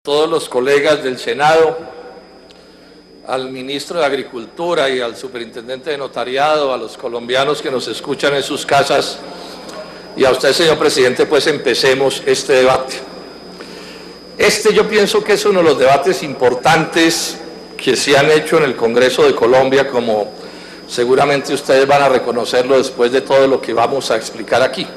todos los colegas del Senado, al ministro de Agricultura y al superintendente de Notariado, a los colombianos que nos escuchan en sus casas y a usted, señor presidente, pues empecemos este debate. Yo pienso que es uno de los debates importantes que se han hecho en el Congreso de Colombia, como seguramente ustedes van a reconocerlo después de todo lo que vamos a explicar aquí.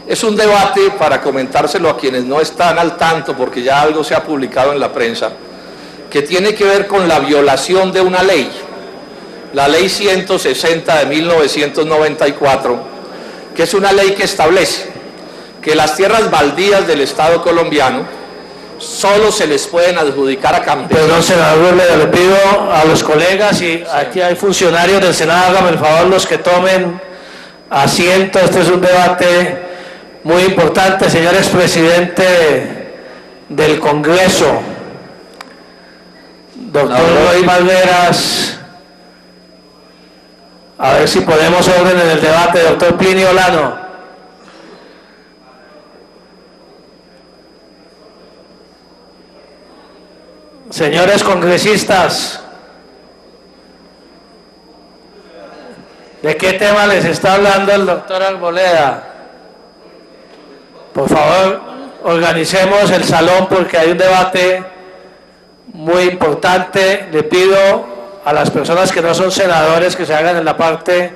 Es un debate, para comentárselo a quienes no están al tanto, porque ya algo se ha publicado en la prensa, que tiene que ver con la violación de una ley, la Ley 160 de 1994, que es una ley que establece que las tierras baldías del Estado colombiano solo se les pueden adjudicar a campesinos. Perdón, senador, le pido a los colegas, y aquí hay funcionarios del Senado, háganme el favor los que tomen asiento. Este es un debate muy importante. Señor expresidente del Congreso, doctor Roy Valderas, a ver si ponemos orden en el debate. Doctor Plinio Olano. Señores congresistas, ¿de qué tema les está hablando el doctor Arboleda? Por favor, organicemos el salón porque hay un debate muy importante. Le pido a las personas que no son senadores que se hagan en la parte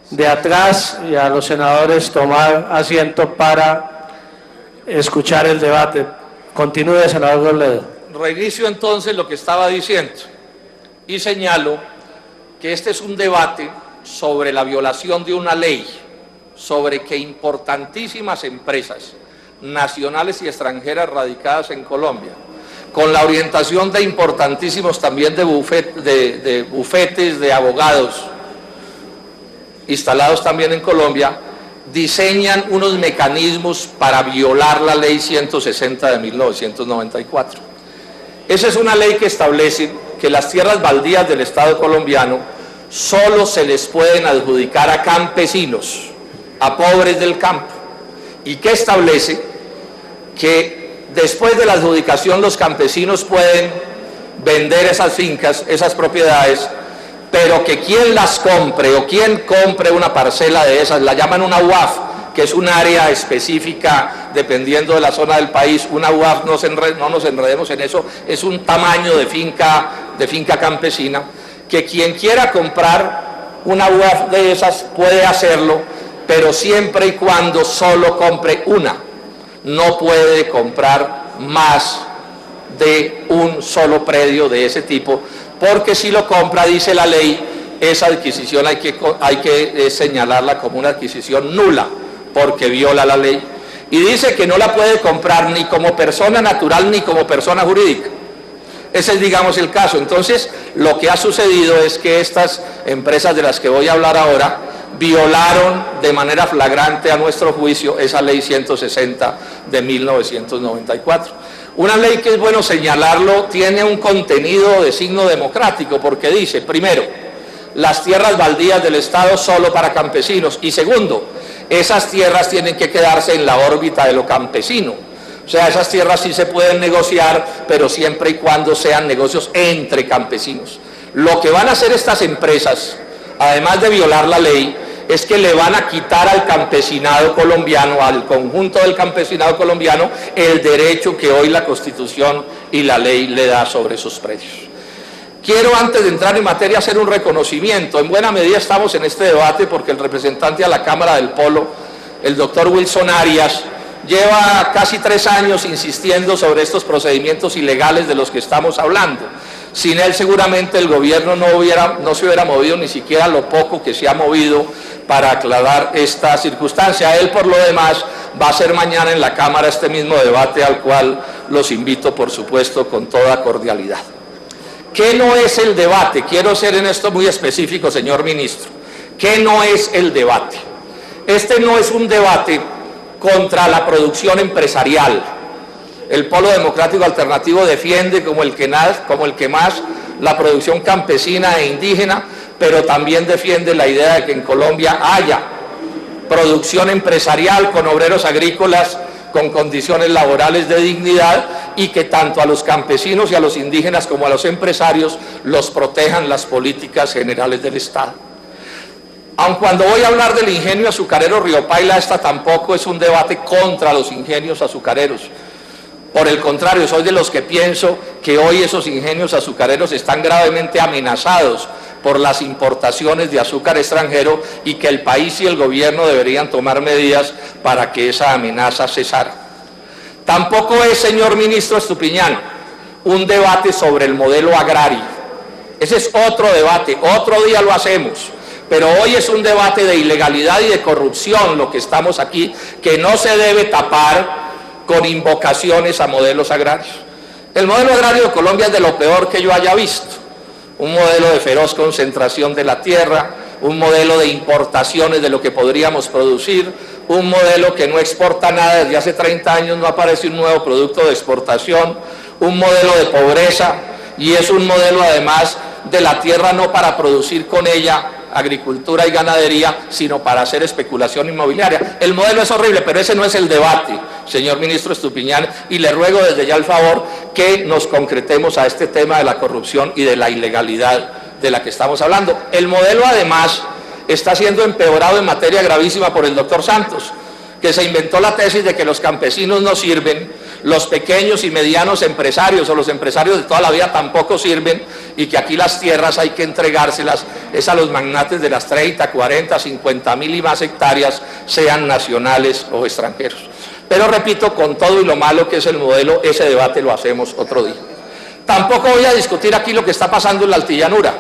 de atrás, y a los senadores tomar asiento para escuchar el debate. Continúe, senador Robledo. Reinicio entonces lo que estaba diciendo y señalo que este es un debate sobre la violación de una ley, sobre que importantísimas empresas nacionales y extranjeras radicadas en Colombia, con la orientación de importantísimos también de bufetes de abogados instalados también en Colombia, diseñan unos mecanismos para violar la Ley 160 de 1994. Esa es una ley que establece que las tierras baldías del Estado colombiano solo se les pueden adjudicar a campesinos, a pobres del campo, y que establece que después de la adjudicación los campesinos pueden vender esas fincas, esas propiedades, pero que quien las compre o quien compre una parcela de esas, la llaman una UAF, que es un área específica dependiendo de la zona del país. Una UAF, no nos enredemos en eso, es un tamaño de finca campesina, que quien quiera comprar una UAF de esas puede hacerlo, pero siempre y cuando solo compre una. No puede comprar más de un solo predio de ese tipo, porque si lo compra, dice la ley, esa adquisición hay que señalarla como una adquisición nula, porque viola la ley, y dice que no la puede comprar ni como persona natural ni como persona jurídica. Ese es, digamos, el caso. Entonces, lo que ha sucedido es que estas empresas de las que voy a hablar ahora violaron de manera flagrante, a nuestro juicio, esa Ley 160 de 1994. Una ley que, es bueno señalarlo, tiene un contenido de signo democrático, porque dice, primero, las tierras baldías del Estado solo para campesinos, y segundo, esas tierras tienen que quedarse en la órbita de lo campesino. O sea, esas tierras sí se pueden negociar, pero siempre y cuando sean negocios entre campesinos. Lo que van a hacer estas empresas, además de violar la ley, es que le van a quitar al campesinado colombiano, al conjunto del campesinado colombiano, el derecho que hoy la Constitución y la ley le da sobre esos predios. Quiero, antes de entrar en materia, hacer un reconocimiento. En buena medida estamos en este debate porque el representante a la Cámara del Polo, el doctor Wilson Arias, lleva casi 3 años insistiendo sobre estos procedimientos ilegales de los que estamos hablando. Sin él seguramente el gobierno no se hubiera movido ni siquiera lo poco que se ha movido para aclarar esta circunstancia. Él, por lo demás, va a hacer mañana en la Cámara este mismo debate, al cual los invito, por supuesto, con toda cordialidad. ¿Qué no es el debate? Quiero ser en esto muy específico, señor ministro. ¿Qué no es el debate? Este no es un debate contra la producción empresarial. El Polo Democrático Alternativo defiende como el que más la producción campesina e indígena, pero también defiende la idea de que en Colombia haya producción empresarial con obreros agrícolas con condiciones laborales de dignidad y que tanto a los campesinos y a los indígenas como a los empresarios los protejan las políticas generales del Estado. Aun cuando voy a hablar del ingenio azucarero Río Paila, esta tampoco es un debate contra los ingenios azucareros. Por el contrario, soy de los que pienso que hoy esos ingenios azucareros están gravemente amenazados por las importaciones de azúcar extranjero y que el país y el gobierno deberían tomar medidas para que esa amenaza cesara. Tampoco es, señor ministro Estupiñán, un debate sobre el modelo agrario. Ese es otro debate, otro día lo hacemos. Pero hoy es un debate de ilegalidad y de corrupción lo que estamos aquí, que no se debe tapar con invocaciones a modelos agrarios. El modelo agrario de Colombia es de lo peor que yo haya visto. Un modelo de feroz concentración de la tierra, un modelo de importaciones de lo que podríamos producir, un modelo que no exporta nada, desde hace 30 años no aparece un nuevo producto de exportación, un modelo de pobreza, y es un modelo además de la tierra no para producir con ella agricultura y ganadería, sino para hacer especulación inmobiliaria. El modelo es horrible, pero ese no es el debate, señor ministro Estupiñán, y le ruego desde ya el favor que nos concretemos a este tema de la corrupción y de la ilegalidad de la que estamos hablando. El modelo además está siendo empeorado en materia gravísima por el doctor Santos, que se inventó la tesis de que los campesinos no sirven, los pequeños y medianos empresarios o los empresarios de toda la vida tampoco sirven, y que aquí las tierras hay que entregárselas es a los magnates de las 30, 40, 50 mil y más hectáreas, sean nacionales o extranjeros. Pero repito, con todo y lo malo que es el modelo, ese debate lo hacemos otro día. Tampoco voy a discutir aquí lo que está pasando en la altillanura.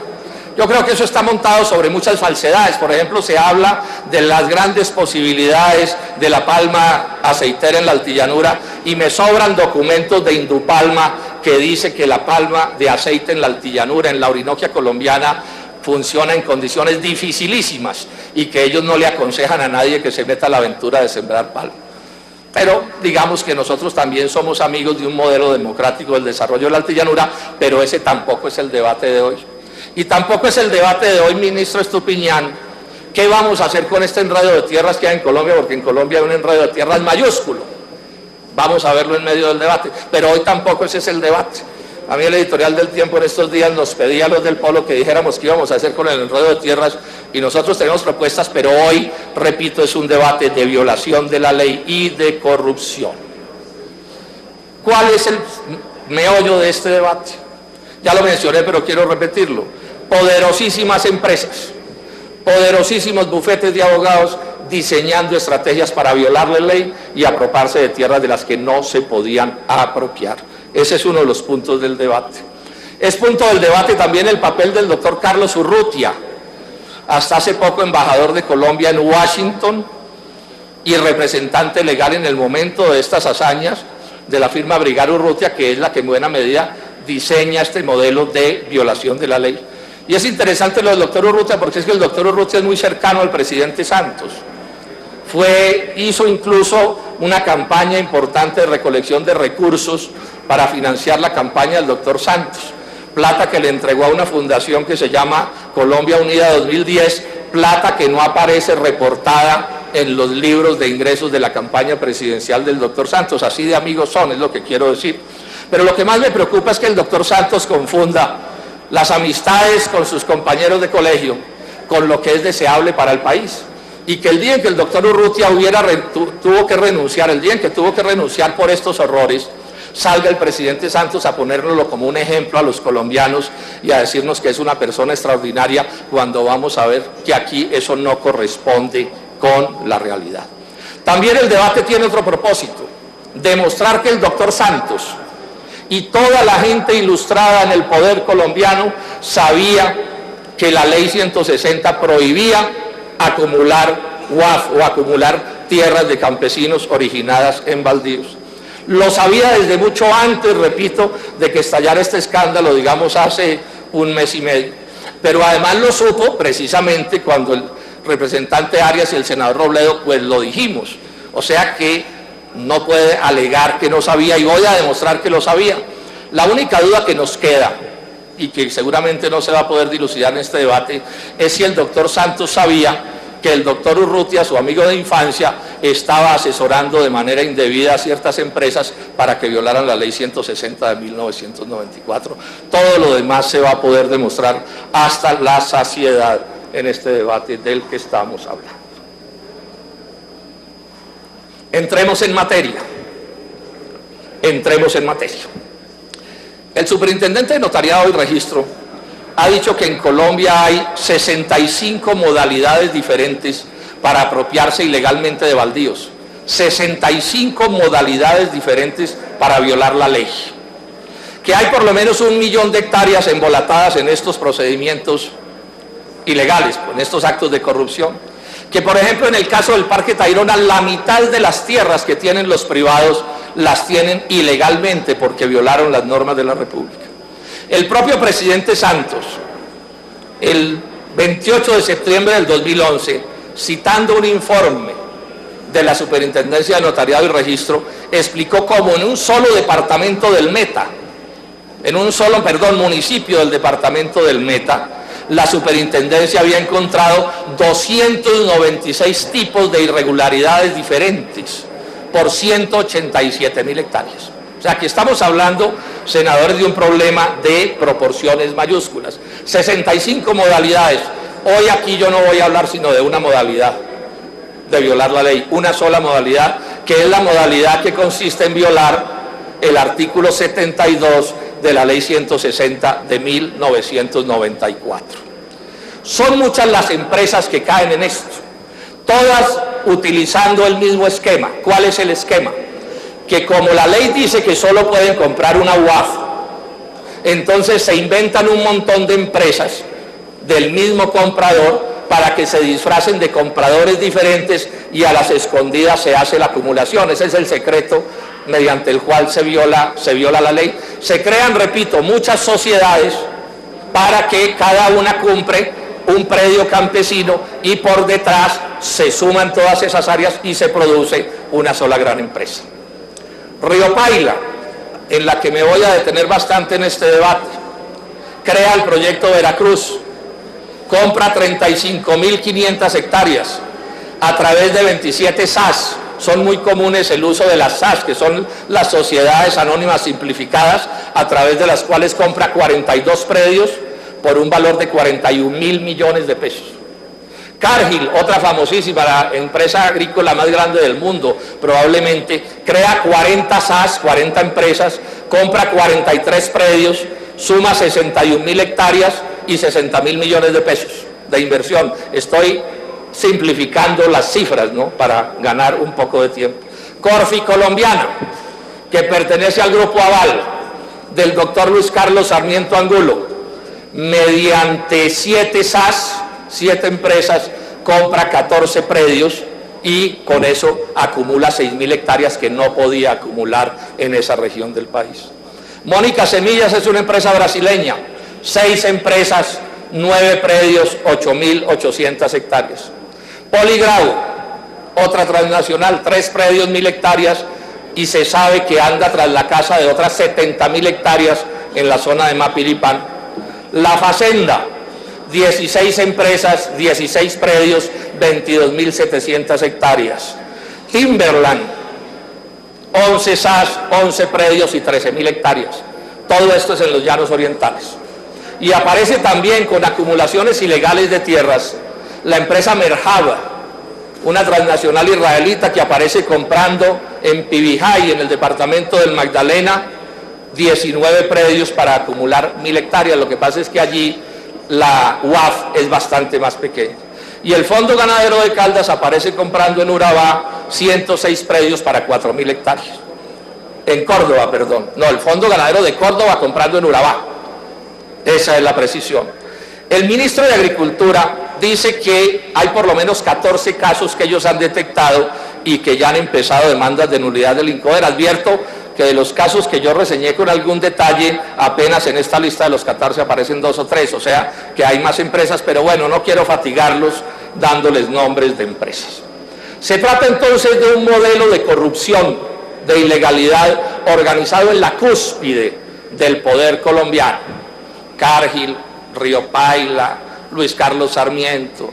Yo creo que eso está montado sobre muchas falsedades. Por ejemplo, se habla de las grandes posibilidades de la palma aceitera en la altillanura y me sobran documentos de Indupalma que dice que la palma de aceite en la altillanura, en la Orinoquia colombiana, funciona en condiciones dificilísimas y que ellos no le aconsejan a nadie que se meta a la aventura de sembrar palma. Pero digamos que nosotros también somos amigos de un modelo democrático del desarrollo de la altillanura, pero ese tampoco es el debate de hoy. Y tampoco es el debate de hoy, ministro Estupiñán, qué vamos a hacer con este enredo de tierras que hay en Colombia, porque en Colombia hay un enredo de tierras mayúsculo. Vamos a verlo en medio del debate, pero hoy tampoco ese es el debate. A mí el editorial del Tiempo en estos días nos pedía a los del Polo que dijéramos qué íbamos a hacer con el enredo de tierras y nosotros tenemos propuestas, pero hoy, repito, es un debate de violación de la ley y de corrupción. ¿Cuál es el meollo de este debate? Ya lo mencioné, pero quiero repetirlo. Poderosísimas empresas, poderosísimos bufetes de abogados diseñando estrategias para violar la ley y apropiarse de tierras de las que no se podían apropiar. Ese es uno de los puntos del debate. Es punto del debate también el papel del doctor Carlos Urrutia, hasta hace poco embajador de Colombia en Washington y representante legal en el momento de estas hazañas de la firma Brigar Urrutia, que es la que en buena medida diseña este modelo de violación de la ley. Y es interesante lo del doctor Urrutia, porque es que el doctor Urrutia es muy cercano al presidente Santos. Hizo incluso una campaña importante de recolección de recursos para financiar la campaña del doctor Santos. Plata que le entregó a una fundación que se llama Colombia Unida 2010, plata que no aparece reportada en los libros de ingresos de la campaña presidencial del doctor Santos. Así de amigos son, es lo que quiero decir. Pero lo que más me preocupa es que el doctor Santos confunda las amistades con sus compañeros de colegio con lo que es deseable para el país. Y que el día en que el doctor Urrutia tuvo que renunciar, el día en que tuvo que renunciar por estos horrores, salga el presidente Santos a ponérnoslo como un ejemplo a los colombianos y a decirnos que es una persona extraordinaria, cuando vamos a ver que aquí eso no corresponde con la realidad. También el debate tiene otro propósito: demostrar que el doctor Santos y toda la gente ilustrada en el poder colombiano sabía que la ley 160 prohibía acumular UAF o acumular tierras de campesinos originadas en baldíos. Lo sabía desde mucho antes, repito, de que estallara este escándalo, digamos hace un mes y medio. Pero además lo supo precisamente cuando el representante Arias y el senador Robledo pues lo dijimos. O sea que no puede alegar que no sabía, y voy a demostrar que lo sabía. La única duda que nos queda, y que seguramente no se va a poder dilucidar en este debate, es si el doctor Santos sabía que el doctor Urrutia, su amigo de infancia, estaba asesorando de manera indebida a ciertas empresas para que violaran la ley 160 de 1994. Todo lo demás se va a poder demostrar hasta la saciedad en este debate del que estamos hablando. Entremos en materia. Entremos en materia. El superintendente de Notariado y Registro ha dicho que en Colombia hay 65 modalidades diferentes para apropiarse ilegalmente de baldíos. 65 modalidades diferentes para violar la ley. Que hay por lo menos 1 millón de hectáreas embolatadas en estos procedimientos ilegales, en estos actos de corrupción. Que por ejemplo en el caso del Parque Tayrona, la mitad de las tierras que tienen los privados las tienen ilegalmente porque violaron las normas de la República. El propio presidente Santos, el 28 de septiembre del 2011, citando un informe de la Superintendencia de Notariado y Registro, explicó cómo en un solo departamento del Meta, municipio del departamento del Meta, la superintendencia había encontrado 296 tipos de irregularidades diferentes por 187.000 hectáreas. O sea, que estamos hablando, senadores, de un problema de proporciones mayúsculas. 65 modalidades. Hoy aquí yo no voy a hablar sino de una modalidad de violar la ley, una sola modalidad, que es la modalidad que consiste en violar el artículo 72 de la ley 160 de 1994. Son muchas las empresas que caen en esto, todas utilizando el mismo esquema. ¿Cuál es el esquema? Que como la ley dice que solo pueden comprar una UAF, entonces se inventan un montón de empresas del mismo comprador para que se disfracen de compradores diferentes y a las escondidas se hace la acumulación. Ese es el secreto mediante el cual se viola la ley. Se crean, repito, muchas sociedades para que cada una compre un predio campesino y por detrás se suman todas esas áreas y se produce una sola gran empresa. Río Paila, en la que me voy a detener bastante en este debate, crea el proyecto Veracruz, compra 35.500 hectáreas a través de 27 SAS. Son muy comunes el uso de las SAS, que son las sociedades anónimas simplificadas, a través de las cuales compra 42 predios por un valor de 41.000 millones de pesos. Cargill, otra famosísima, la empresa agrícola más grande del mundo, probablemente, crea 40 SAS, 40 empresas, compra 43 predios, suma 61.000 hectáreas y 60.000 millones de pesos de inversión. Estoy simplificando las cifras, ¿no?, para ganar un poco de tiempo. Corfi Colombiana, que pertenece al Grupo Aval del doctor Luis Carlos Sarmiento Angulo, mediante 7 SAS, 7 empresas, compra 14 predios y con eso acumula 6.000 hectáreas que no podía acumular en esa región del país. Mónica Semillas es una empresa brasileña, 6 empresas, 9 predios, 8.800 hectáreas. Poligrado, otra transnacional, 3 predios, 1.000 hectáreas, y se sabe que anda tras la casa de otras 70.000 hectáreas en la zona de Mapiripán. La Facenda, 16 empresas, 16 predios, 22.700 hectáreas. Timberland, 11 SAS, 11 predios y 13.000 hectáreas. Todo esto es en los llanos orientales. Y aparece también con acumulaciones ilegales de tierras la empresa Merhaba, una transnacional israelita que aparece comprando en Pibijay, en el departamento del Magdalena, 19 predios para acumular 1.000 hectáreas. Lo que pasa es que allí la UAF es bastante más pequeña. Y el Fondo Ganadero de Caldas aparece comprando en Urabá 106 predios para 4.000 hectáreas. En Córdoba, perdón. No, el Fondo Ganadero de Córdoba comprando en Urabá. Esa es la precisión. El ministro de Agricultura dice que hay por lo menos 14 casos que ellos han detectado y que ya han empezado demandas de nulidad del INCODER. Advierto que de los casos que yo reseñé con algún detalle, apenas en esta lista de los 14 aparecen 2 o 3, o sea que hay más empresas, pero bueno, no quiero fatigarlos dándoles nombres de empresas. Se trata entonces de un modelo de corrupción, de ilegalidad organizado en la cúspide del poder colombiano. Cargill, Río Paila, Luis Carlos Sarmiento,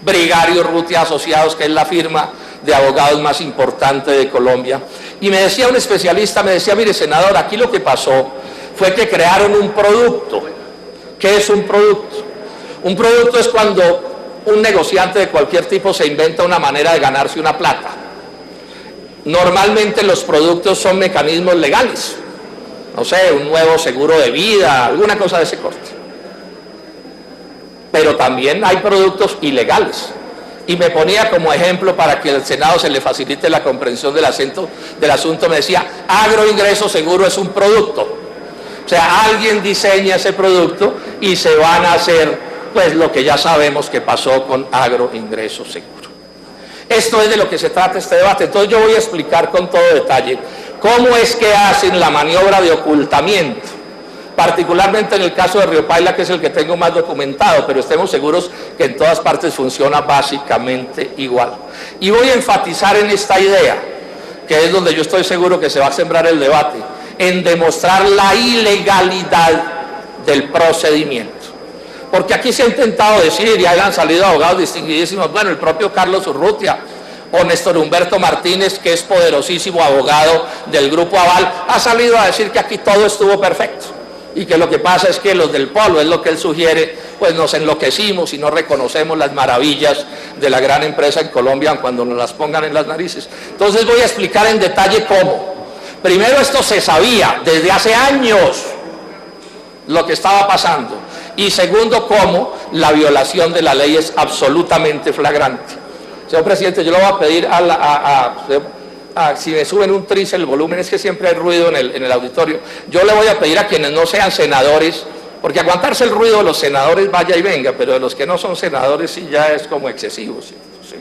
Brigario Urrutia Asociados, que es la firma de abogados más importante de Colombia. Y me decía un especialista, me decía, mire senador, aquí lo que pasó fue que crearon un producto. ¿Qué es un producto? Un producto es cuando un negociante de cualquier tipo se inventa una manera de ganarse una plata. Normalmente los productos son mecanismos legales, no sé, un nuevo seguro de vida, alguna cosa de ese corte. Pero también hay productos ilegales. Y me ponía como ejemplo para que al Senado se le facilite la comprensión del asunto, me decía, agroingreso seguro es un producto. O sea, alguien diseña ese producto y se van a hacer, pues, lo que ya sabemos que pasó con agroingreso seguro. Esto es de lo que se trata este debate. Entonces yo voy a explicar con todo detalle cómo es que hacen la maniobra de ocultamiento, particularmente en el caso de Riopaila, que es el que tengo más documentado, pero estemos seguros que en todas partes funciona básicamente igual. Y voy a enfatizar en esta idea, que es donde yo estoy seguro que se va a sembrar el debate, en demostrar la ilegalidad del procedimiento. Porque aquí se ha intentado decir, y ahí han salido abogados distinguidísimos, bueno, el propio Carlos Urrutia, o Néstor Humberto Martínez, que es poderosísimo abogado del Grupo Aval, ha salido a decir que aquí todo estuvo perfecto, y que lo que pasa es que los del polo, es lo que él sugiere, pues nos enloquecimos y no reconocemos las maravillas de la gran empresa en Colombia cuando nos las pongan en las narices. Entonces voy a explicar en detalle cómo. Primero, esto se sabía desde hace años lo que estaba pasando. Y segundo, cómo la violación de la ley es absolutamente flagrante. Señor presidente, yo le voy a pedir si me suben un tris el volumen, es que siempre hay ruido en el auditorio. Yo le voy a pedir a quienes no sean senadores, porque aguantarse el ruido de los senadores vaya y venga, pero de los que no son senadores sí ya es como excesivo, ¿cierto? Sí.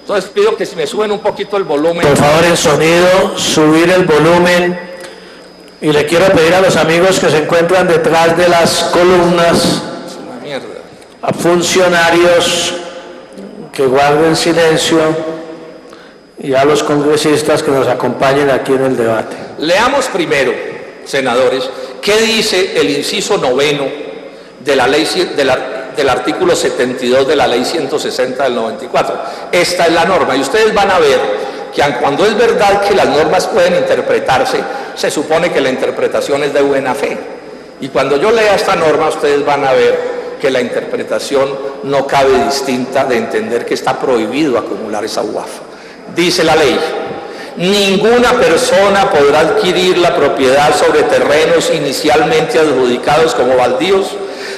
Entonces pido que si me suben un poquito el volumen. Por favor, en sonido, subir el volumen. Y le quiero pedir a los amigos que se encuentran detrás de las columnas, Es una mierda. a funcionarios, que guarden silencio, y a los congresistas que nos acompañen aquí en el debate. Leamos primero, senadores, qué dice el inciso 9 de la ley, del artículo 72 de la ley 160 del 94. Esta es la norma, y ustedes van a ver que cuando es verdad que las normas pueden interpretarse, se supone que la interpretación es de buena fe. Y cuando yo lea esta norma, ustedes van a ver que la interpretación no cabe distinta de entender que está prohibido acumular esa UAF. Dice la ley, ninguna persona podrá adquirir la propiedad sobre terrenos inicialmente adjudicados como baldíos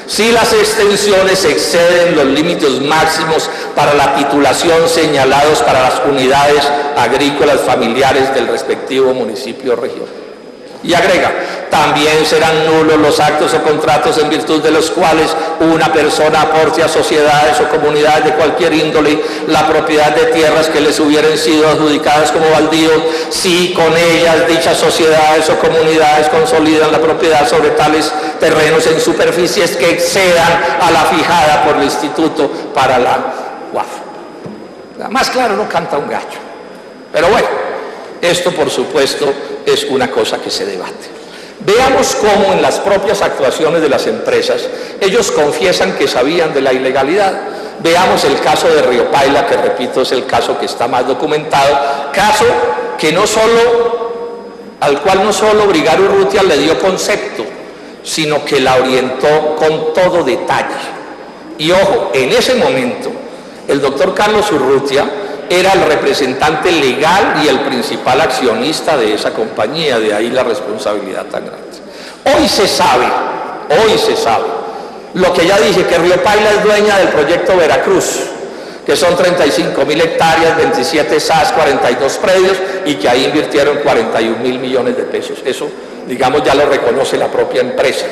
si las extensiones exceden los límites máximos para la titulación señalados para las unidades agrícolas familiares del respectivo municipio o región. Y agrega, también serán nulos los actos o contratos en virtud de los cuales una persona aporte a sociedades o comunidades de cualquier índole la propiedad de tierras que les hubieran sido adjudicadas como baldío, si con ellas dichas sociedades o comunidades consolidan la propiedad sobre tales terrenos en superficies que excedan a la fijada por el Instituto para la UAF. Más claro no canta un gallo. Pero bueno, esto por supuesto es una cosa que se debate. Veamos cómo en las propias actuaciones de las empresas ellos confiesan que sabían de la ilegalidad. Veamos el caso de Riopaila, que repito es el caso que está más documentado, caso que al cual no solo Brigario Urrutia le dio concepto, sino que la orientó con todo detalle. Y ojo, en ese momento el doctor Carlos Urrutia era el representante legal y el principal accionista de esa compañía, de ahí la responsabilidad tan grande. Hoy se sabe, lo que ya dije, que Riopaila es dueña del proyecto Veracruz, que son 35.000 hectáreas, 27 SAS, 42 predios, y que ahí invirtieron 41.000 millones de pesos. Eso, digamos, ya lo reconoce la propia empresa.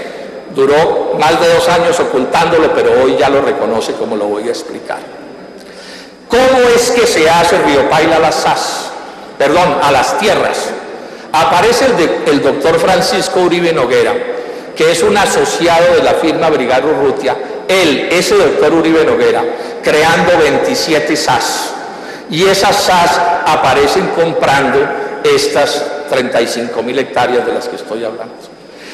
Duró más de 2 años ocultándolo, pero hoy ya lo reconoce, como lo voy a explicar. ¿Cómo es que se hace Riopaila a las SAS? Perdón, a las tierras. Aparece el doctor Francisco Uribe Noguera, que es un asociado de la firma Brigario Urrutia, ese doctor Uribe Noguera, creando 27 SAS. Y esas SAS aparecen comprando estas 35.000 hectáreas de las que estoy hablando.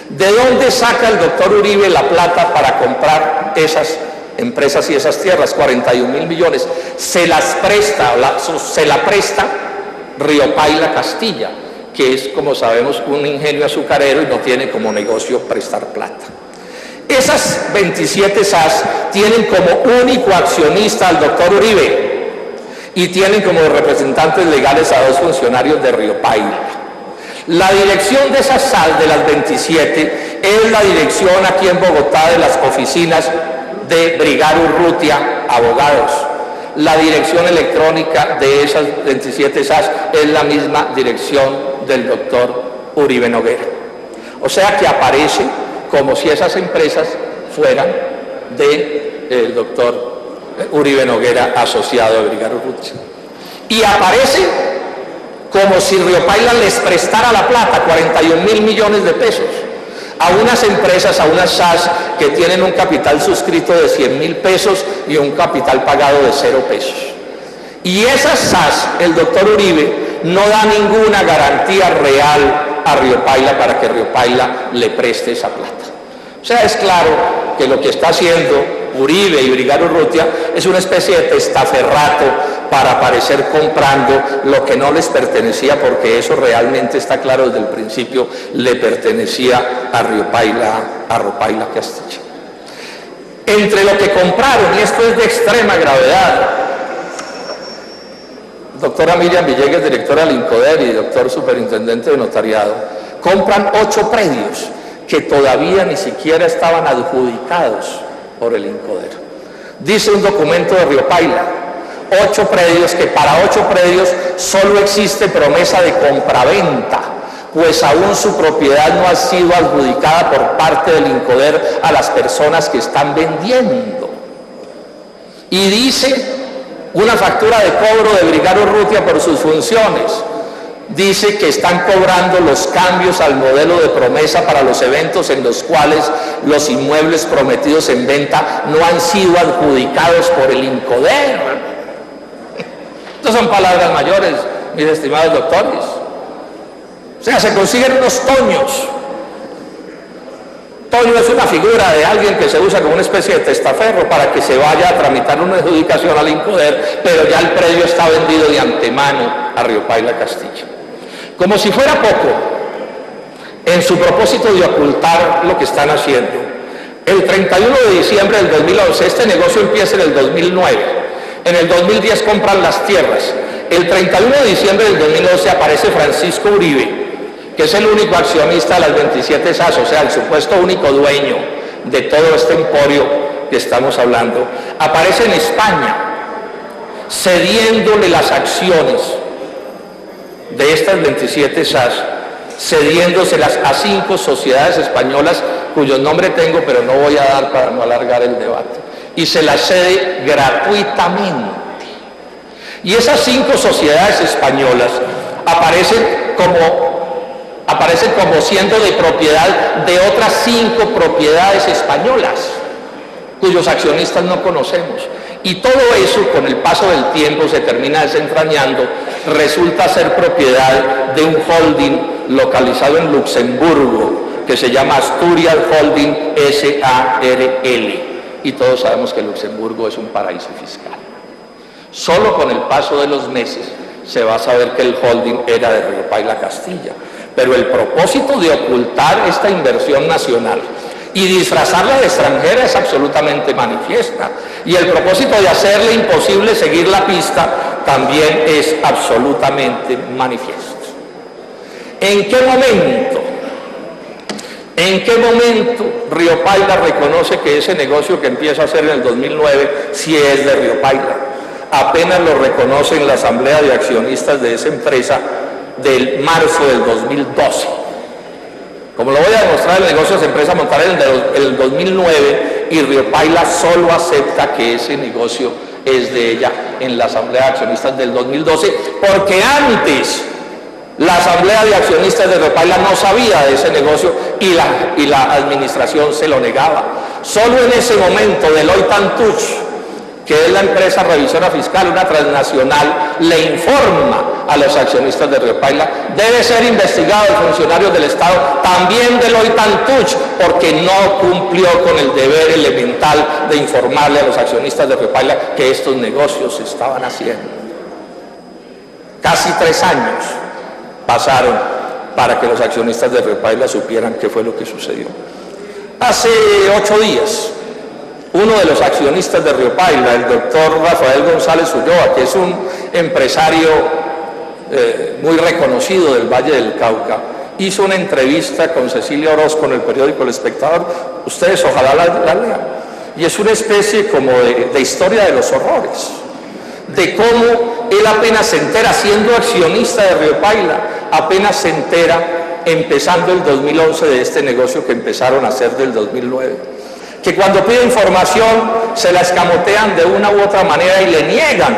¿De dónde saca el doctor Uribe la plata para comprar esas empresas y esas tierras, 41.000 millones, se la presta Río Paila Castilla, que es, como sabemos, un ingenio azucarero y no tiene como negocio prestar plata. Esas 27 SAS tienen como único accionista al doctor Uribe y tienen como representantes legales a 2 funcionarios de Río Paila. La dirección de esas SAS, de las 27, es la dirección aquí en Bogotá de las oficinas de Brigaro Urrutia, abogados. La dirección electrónica de esas 27 SAS es la misma dirección del doctor Uribe Noguera. O sea que aparece como si esas empresas fueran del doctor Uribe Noguera, asociado a Brigaro Urrutia. Y aparece como si Río Paila les prestara la plata, 41.000 millones de pesos, a unas empresas, a unas SAS que tienen un capital suscrito de 100.000 pesos y un capital pagado de 0 pesos. Y esas SAS, el doctor Uribe no da ninguna garantía real a Río Paila para que Río Paila le preste esa plata. O sea, es claro que lo que está haciendo Uribe y Brigaro Urrutia es una especie de testaferrato para aparecer comprando lo que no les pertenecía, porque eso realmente está claro desde el principio, le pertenecía a Río Paila Castilla. Entre lo que compraron, y esto es de extrema gravedad, doctora Miriam Villegas, directora del INCODER, y doctor superintendente de notariado, compran 8 predios que todavía ni siquiera estaban adjudicados por el INCODER. Dice un documento de Río Paila, 8 predios, que para 8 predios solo existe promesa de compraventa, pues aún su propiedad no ha sido adjudicada por parte del INCODER a las personas que están vendiendo. Y dice una factura de cobro de Brigaro Urrutia por sus funciones. Dice que están cobrando los cambios al modelo de promesa para los eventos en los cuales los inmuebles prometidos en venta no han sido adjudicados por el INCODER. Estas son palabras mayores, mis estimados doctores. O sea, se consiguen unos toños. Toño es una figura de alguien que se usa como una especie de testaferro para que se vaya a tramitar una adjudicación al INCODER, pero ya el predio está vendido de antemano a Río Paila Castilla. Como si fuera poco, en su propósito de ocultar lo que están haciendo, el 31 de diciembre del 2011, este negocio empieza en el 2009, en el 2010 compran las tierras, el 31 de diciembre del 2011 aparece Francisco Uribe, que es el único accionista de las 27 SAS, o sea, el supuesto único dueño de todo este emporio que estamos hablando, aparece en España, cediéndole las acciones de estas 27 SAS, cediéndoselas a 5 sociedades españolas, cuyos nombres tengo, pero no voy a dar para no alargar el debate, y se las cede gratuitamente. Y esas 5 sociedades españolas aparecen como siendo de propiedad de otras 5 propiedades españolas, cuyos accionistas no conocemos. Y todo eso, con el paso del tiempo, se termina desentrañando, resulta ser propiedad de un holding localizado en Luxemburgo, que se llama Asturias Holding S.A.R.L. Y todos sabemos que Luxemburgo es un paraíso fiscal. Solo con el paso de los meses se va a saber que el holding era de Río Paila Castilla. Pero el propósito de ocultar esta inversión nacional y disfrazarla de extranjera es absolutamente manifiesta. Y el propósito de hacerle imposible seguir la pista también es absolutamente manifiesto. ¿En qué momento Río Paila reconoce que ese negocio que empieza a hacer en el 2009 sí es de Río Paila? Apenas lo reconoce en la asamblea de accionistas de esa empresa del marzo del 2012. Como lo voy a demostrar, el negocio se empieza a montar en el 2009 y Río Paila solo acepta que ese negocio es de ella en la asamblea de accionistas del 2012, porque antes la asamblea de accionistas de Río Paila no sabía de ese negocio y la administración se lo negaba. Solo en ese momento Deloitte & Touche, que es la empresa revisora fiscal, una transnacional, le informa a los accionistas de Río Paila, debe ser investigado el funcionario del Estado, también Deloitte & Touche, porque no cumplió con el deber elemental de informarle a los accionistas de Río Paila que estos negocios se estaban haciendo. Casi 3 años pasaron para que los accionistas de Río Paila supieran qué fue lo que sucedió. Hace 8 días, uno de los accionistas de Río Paila, el doctor Rafael González Ulloa, que es un empresario muy reconocido del Valle del Cauca, hizo una entrevista con Cecilia Orozco en el periódico El Espectador. Ustedes ojalá la lean. Y es una especie como de historia de los horrores, de cómo él apenas se entera, siendo accionista de Río Paila, apenas se entera empezando el 2011 de este negocio que empezaron a hacer del 2009. Que cuando pide información se la escamotean de una u otra manera y le niegan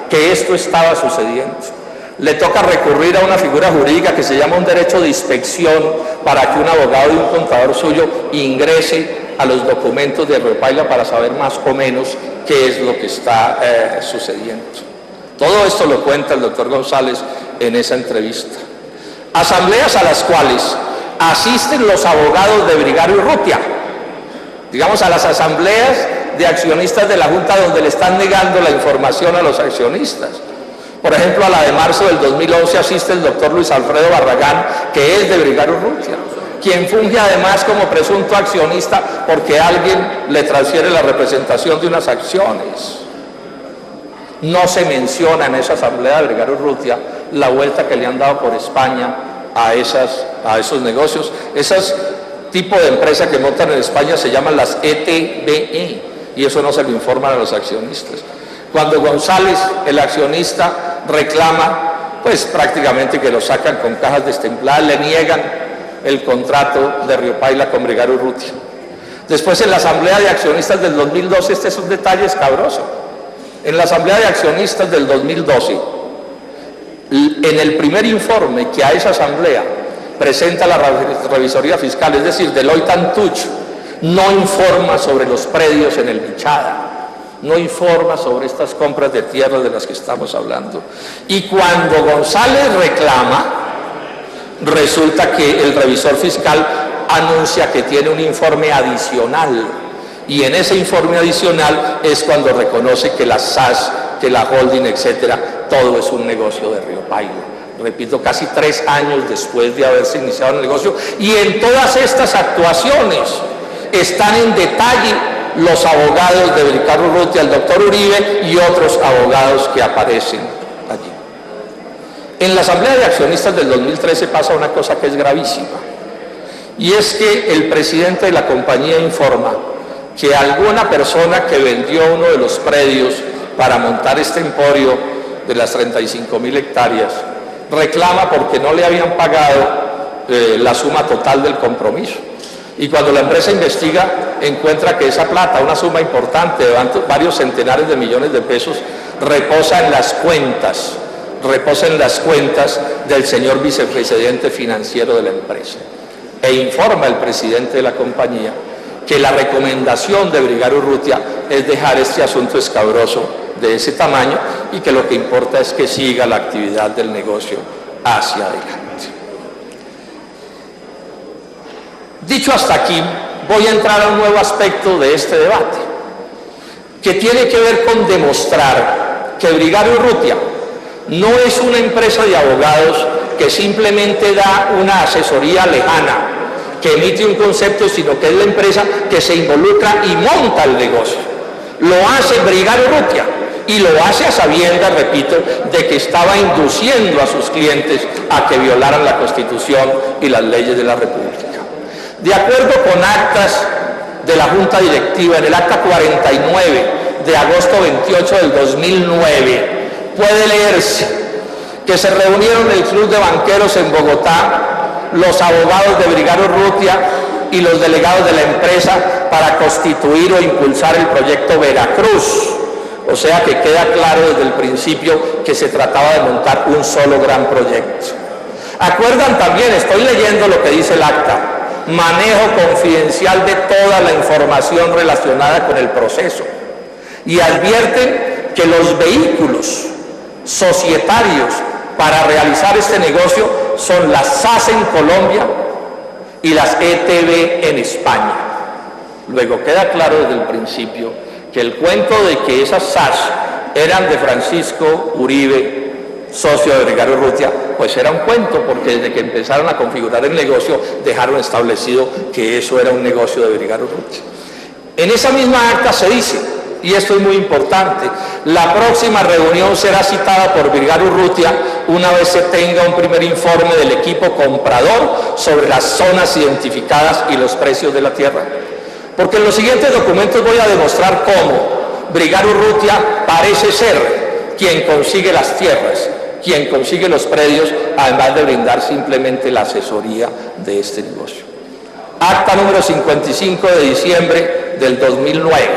que esto estaba sucediendo. Le toca recurrir a una figura jurídica que se llama un derecho de inspección para que un abogado y un contador suyo ingrese a los documentos de Río Paila para saber más o menos qué es lo que está sucediendo. Todo esto lo cuenta el doctor González en esa entrevista. Asambleas a las cuales asisten los abogados de Brigario Urrutia, digamos a las asambleas de accionistas de la Junta donde le están negando la información a los accionistas. Por ejemplo, a la de marzo del 2011 asiste el doctor Luis Alfredo Barragán, que es de Brigario Urrutia, quien funge además como presunto accionista porque alguien le transfiere la representación de unas acciones. No se menciona en esa asamblea de Brigario Urrutia la vuelta que le han dado por España a esos negocios. Esas tipo de empresas que montan en España se llaman las ETBE y eso no se lo informan a los accionistas. Cuando González, el accionista, reclama, pues prácticamente que lo sacan con cajas destempladas, le niegan el contrato de Río Paila con Brigario Urrutia. Después en la asamblea de accionistas del 2012, este es un detalle escabroso, en la asamblea de accionistas del 2012, en el primer informe que a esa asamblea presenta la revisoría fiscal, es decir, Deloitte & Touche, no informa sobre los predios en el Bichada, no informa sobre estas compras de tierra de las que estamos hablando. Y cuando González reclama, resulta que el revisor fiscal anuncia que tiene un informe adicional, y en ese informe adicional es cuando reconoce que la SAS, que la holding, etcétera, todo es un negocio de Río Paila. Repito, casi 3 años después de haberse iniciado el negocio, y en todas estas actuaciones están en detalle los abogados de Brigario Urrutia, el doctor Uribe y otros abogados que aparecen allí. En la asamblea de accionistas del 2013 pasa una cosa que es gravísima, y es que el presidente de la compañía informa que alguna persona que vendió uno de los predios para montar este emporio de las 35.000 hectáreas reclama porque no le habían pagado la suma total del compromiso. Y cuando la empresa investiga, encuentra que esa plata, una suma importante de varios centenares de millones de pesos, reposa en las cuentas del señor vicepresidente financiero de la empresa. E informa el presidente de la compañía que la recomendación de Brigario Urrutia es dejar este asunto escabroso de ese tamaño y que lo que importa es que siga la actividad del negocio hacia adelante. Dicho hasta aquí, voy a entrar a un nuevo aspecto de este debate, que tiene que ver con demostrar que Brigario Urrutia no es una empresa de abogados que simplemente da una asesoría lejana, que emite un concepto, sino que es la empresa que se involucra y monta el negocio. Lo hace Brigario Urrutia y lo hace a sabiendas, repito, de que estaba induciendo a sus clientes a que violaran la Constitución y las leyes de la República. De acuerdo con actas de la Junta Directiva, en el acta 49 de agosto 28 del 2009, puede leerse que se reunieron en el Club de Banqueros en Bogotá los abogados de Brigario Urrutia y los delegados de la empresa para constituir o impulsar el proyecto Veracruz. O sea que queda claro desde el principio que se trataba de montar un solo gran proyecto. Acuerdan también, estoy leyendo lo que dice el acta, manejo confidencial de toda la información relacionada con el proceso. y advierten que los vehículos societarios para realizar este negocio son las SAS en Colombia y las ETB en España. Luego queda claro desde el principio que el cuento de que esas SAS eran de Francisco Uribe, socio de Brigario Urrutia, pues era un cuento, porque desde que empezaron a configurar el negocio dejaron establecido que eso era un negocio de Brigario Urrutia. En esa misma acta se dice, y esto es muy importante, la próxima reunión será citada por Brigario Urrutia una vez se tenga un primer informe del equipo comprador sobre las zonas identificadas y los precios de la tierra. Porque en los siguientes documentos voy a demostrar cómo Brigario Urrutia parece ser quien consigue las tierras, quien consigue los predios, además de brindar simplemente la asesoría de este negocio. Acta número 55 de diciembre del 2009.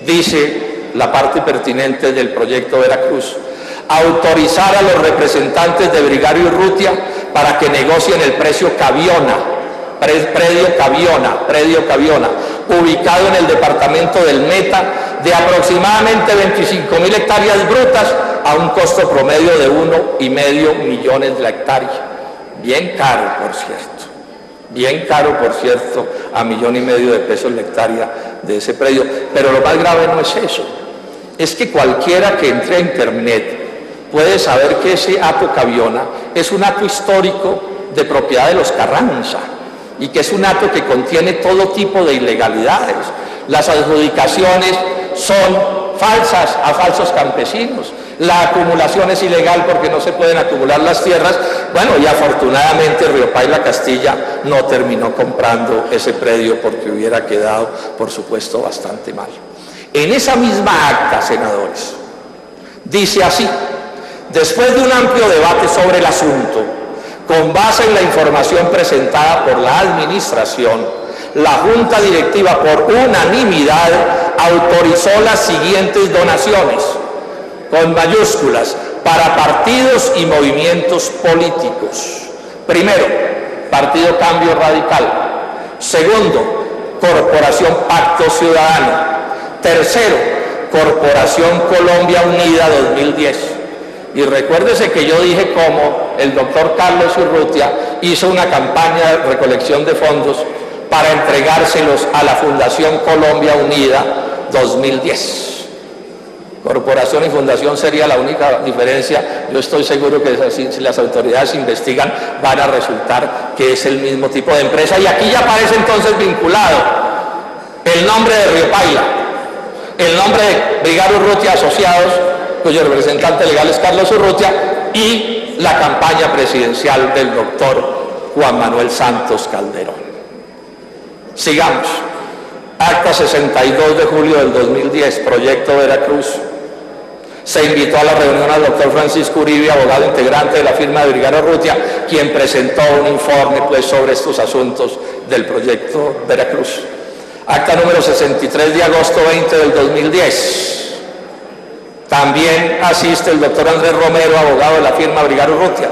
Dice la parte pertinente del proyecto Veracruz: autorizar a los representantes de Brigario Urrutia para que negocien el precio predio Caviona, ubicado en el departamento del Meta, de aproximadamente 25.000 hectáreas brutas a un costo promedio de 1,5 millones de la hectárea. Bien caro, por cierto. Bien caro, por cierto, a 1,5 millones de pesos la hectárea de ese predio. Pero lo más grave no es eso. Es que cualquiera que entre a internet puede saber que ese hato Caviona es un hato histórico de propiedad de los Carranza, y que es un acto que contiene todo tipo de ilegalidades. Las adjudicaciones son falsas a falsos campesinos, la acumulación es ilegal porque no se pueden acumular las tierras. Bueno, y afortunadamente Riopaila Castilla no terminó comprando ese predio porque hubiera quedado, por supuesto, bastante mal. En esa misma acta, senadores, dice así: después de un amplio debate sobre el asunto, con base en la información presentada por la administración, la Junta Directiva por unanimidad autorizó las siguientes donaciones, con mayúsculas, para partidos y movimientos políticos. Primero, Partido Cambio Radical. Segundo, Corporación Pacto Ciudadano. Tercero, Corporación Colombia Unida 2010. Y recuérdese que yo dije cómo el doctor Carlos Urrutia hizo una campaña de recolección de fondos para entregárselos a la Fundación Colombia Unida 2010. Corporación y fundación sería la única diferencia. Yo estoy seguro que si las autoridades investigan van a resultar que es el mismo tipo de empresa. Y aquí ya aparece entonces vinculado el nombre de Riopaila, el nombre de Brigario Urrutia Asociados, cuyo representante legal es Carlos Urrutia, y la campaña presidencial del doctor Juan Manuel Santos Calderón. Sigamos. Acta 62 de julio del 2010, Proyecto Veracruz. Se invitó a la reunión al doctor Francisco Uribe, abogado integrante de la firma de Brigario Urrutia, quien presentó un informe sobre estos asuntos del Proyecto Veracruz. Acta número 63 de agosto 20 del 2010. También asiste el doctor Andrés Romero, abogado de la firma Brigario Urrutia,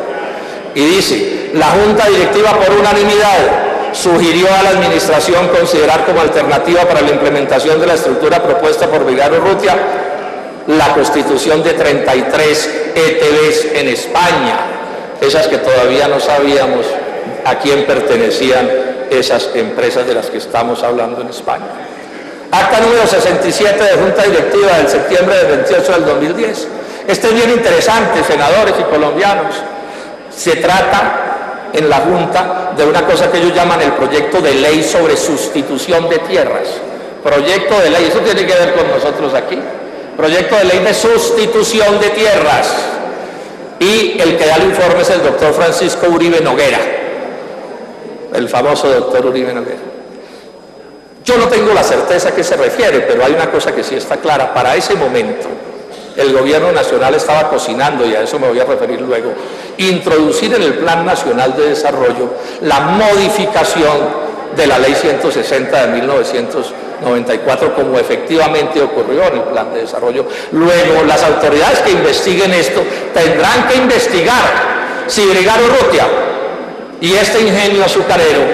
y dice: la Junta Directiva por unanimidad sugirió a la administración considerar como alternativa para la implementación de la estructura propuesta por Brigario Urrutia la constitución de 33 ETBs en España, esas que todavía no sabíamos a quién pertenecían esas empresas de las que estamos hablando en España. Acta número 67 de Junta Directiva del septiembre del 28 del 2010. Este es bien interesante, senadores y colombianos. Se trata en la Junta de una cosa que ellos llaman el proyecto de ley sobre sustitución de tierras. Proyecto de ley, eso tiene que ver con nosotros aquí. Proyecto de ley de sustitución de tierras. Y el que da el informe es el doctor Francisco Uribe Noguera, el famoso doctor Uribe Noguera. Yo no tengo la certeza a qué se refiere, pero hay una cosa que sí está clara. Para ese momento, el gobierno nacional estaba cocinando, y a eso me voy a referir luego, introducir en el Plan Nacional de Desarrollo la modificación de la Ley 160 de 1994, como efectivamente ocurrió en el Plan de Desarrollo. Luego, las autoridades que investiguen esto tendrán que investigar si Brigario Urrutia y este ingenio azucarero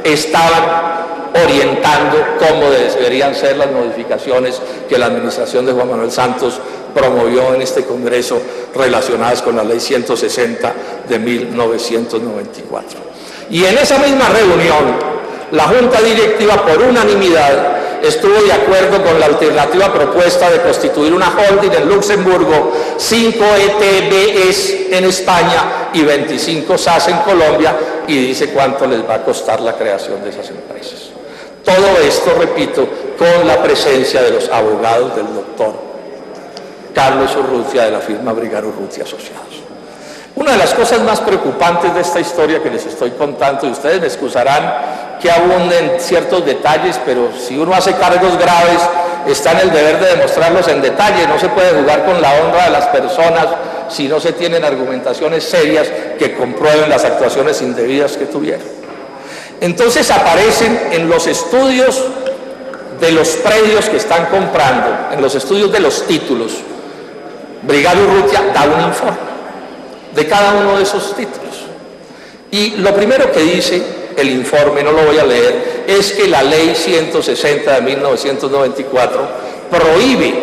estaban orientando cómo deberían ser las modificaciones que la administración de Juan Manuel Santos promovió en este Congreso relacionadas con la Ley 160 de 1994. Y en esa misma reunión, la Junta Directiva, por unanimidad, estuvo de acuerdo con la alternativa propuesta de constituir una holding en Luxemburgo, 5 ETBs en España y 25 SAS en Colombia, y dice cuánto les va a costar la creación de esas empresas. Todo esto, repito, con la presencia de los abogados del doctor Carlos Urrutia, de la firma Brigaro Urrutia Asociados. Una de las cosas más preocupantes de esta historia que les estoy contando, y ustedes me excusarán que abunden ciertos detalles, pero si uno hace cargos graves, está en el deber de demostrarlos en detalle. No se puede jugar con la honra de las personas si no se tienen argumentaciones serias que comprueben las actuaciones indebidas que tuvieron. Entonces aparecen en los estudios de los predios que están comprando, en los estudios de los títulos, Brigaro Urrutia da un informe de cada uno de esos títulos. Y lo primero que dice el informe, no lo voy a leer, es que la Ley 160 de 1994 prohíbe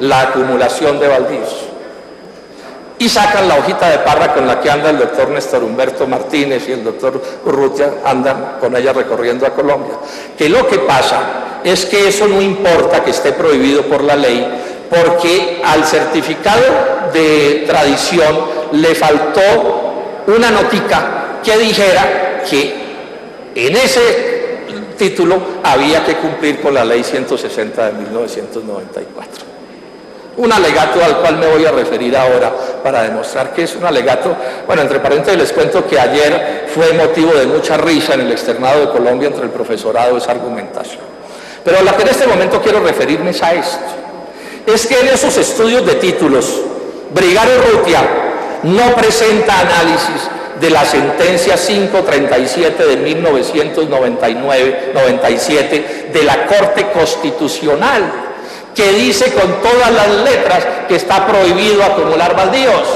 la acumulación de baldíos. Y sacan la hojita de parra con la que anda el doctor Néstor Humberto Martínez y el doctor Urrutia, andan con ella recorriendo a Colombia. Que lo que pasa es que eso no importa que esté prohibido por la ley, porque al certificado de tradición le faltó una notica que dijera que en ese título había que cumplir con la Ley 160 de 1994. Un alegato al cual me voy a referir ahora para demostrar que es un alegato. Bueno, entre paréntesis les cuento que ayer fue motivo de mucha risa en el externado de Colombia entre el profesorado esa argumentación. Pero la que en este momento quiero referirme es a esto. Es que en esos estudios de títulos, Brigaro Urrutia no presenta análisis de la sentencia 537 de 1999-97 de la Corte Constitucional, que dice con todas las letras que está prohibido acumular baldíos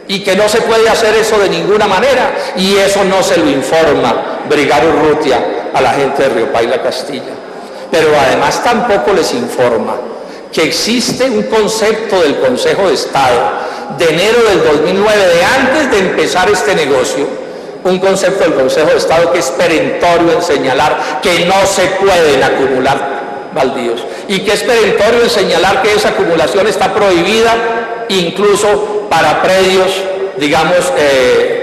y que no se puede hacer eso de ninguna manera, y eso no se lo informa Brigaro Urrutia a la gente de Riopaila, Castilla. Pero además tampoco les informa que existe un concepto del Consejo de Estado de enero del 2009, de antes de empezar este negocio, un concepto del Consejo de Estado que es perentorio en señalar que no se pueden acumular baldíos, y que es perentorio en señalar que esa acumulación está prohibida incluso para predios, digamos,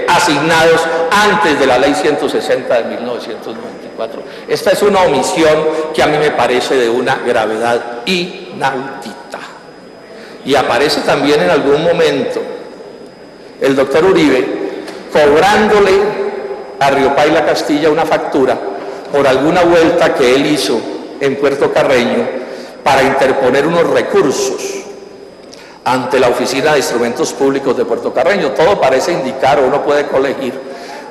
asignados antes de la Ley 160 de 1994. Esta es una omisión que a mí me parece de una gravedad inaudita. Y aparece también en algún momento el doctor Uribe cobrándole a Riopaila, Castilla, una factura por alguna vuelta que él hizo en Puerto Carreño para interponer unos recursos ante la Oficina de Instrumentos Públicos de Puerto Carreño. Todo parece indicar, o uno puede colegir,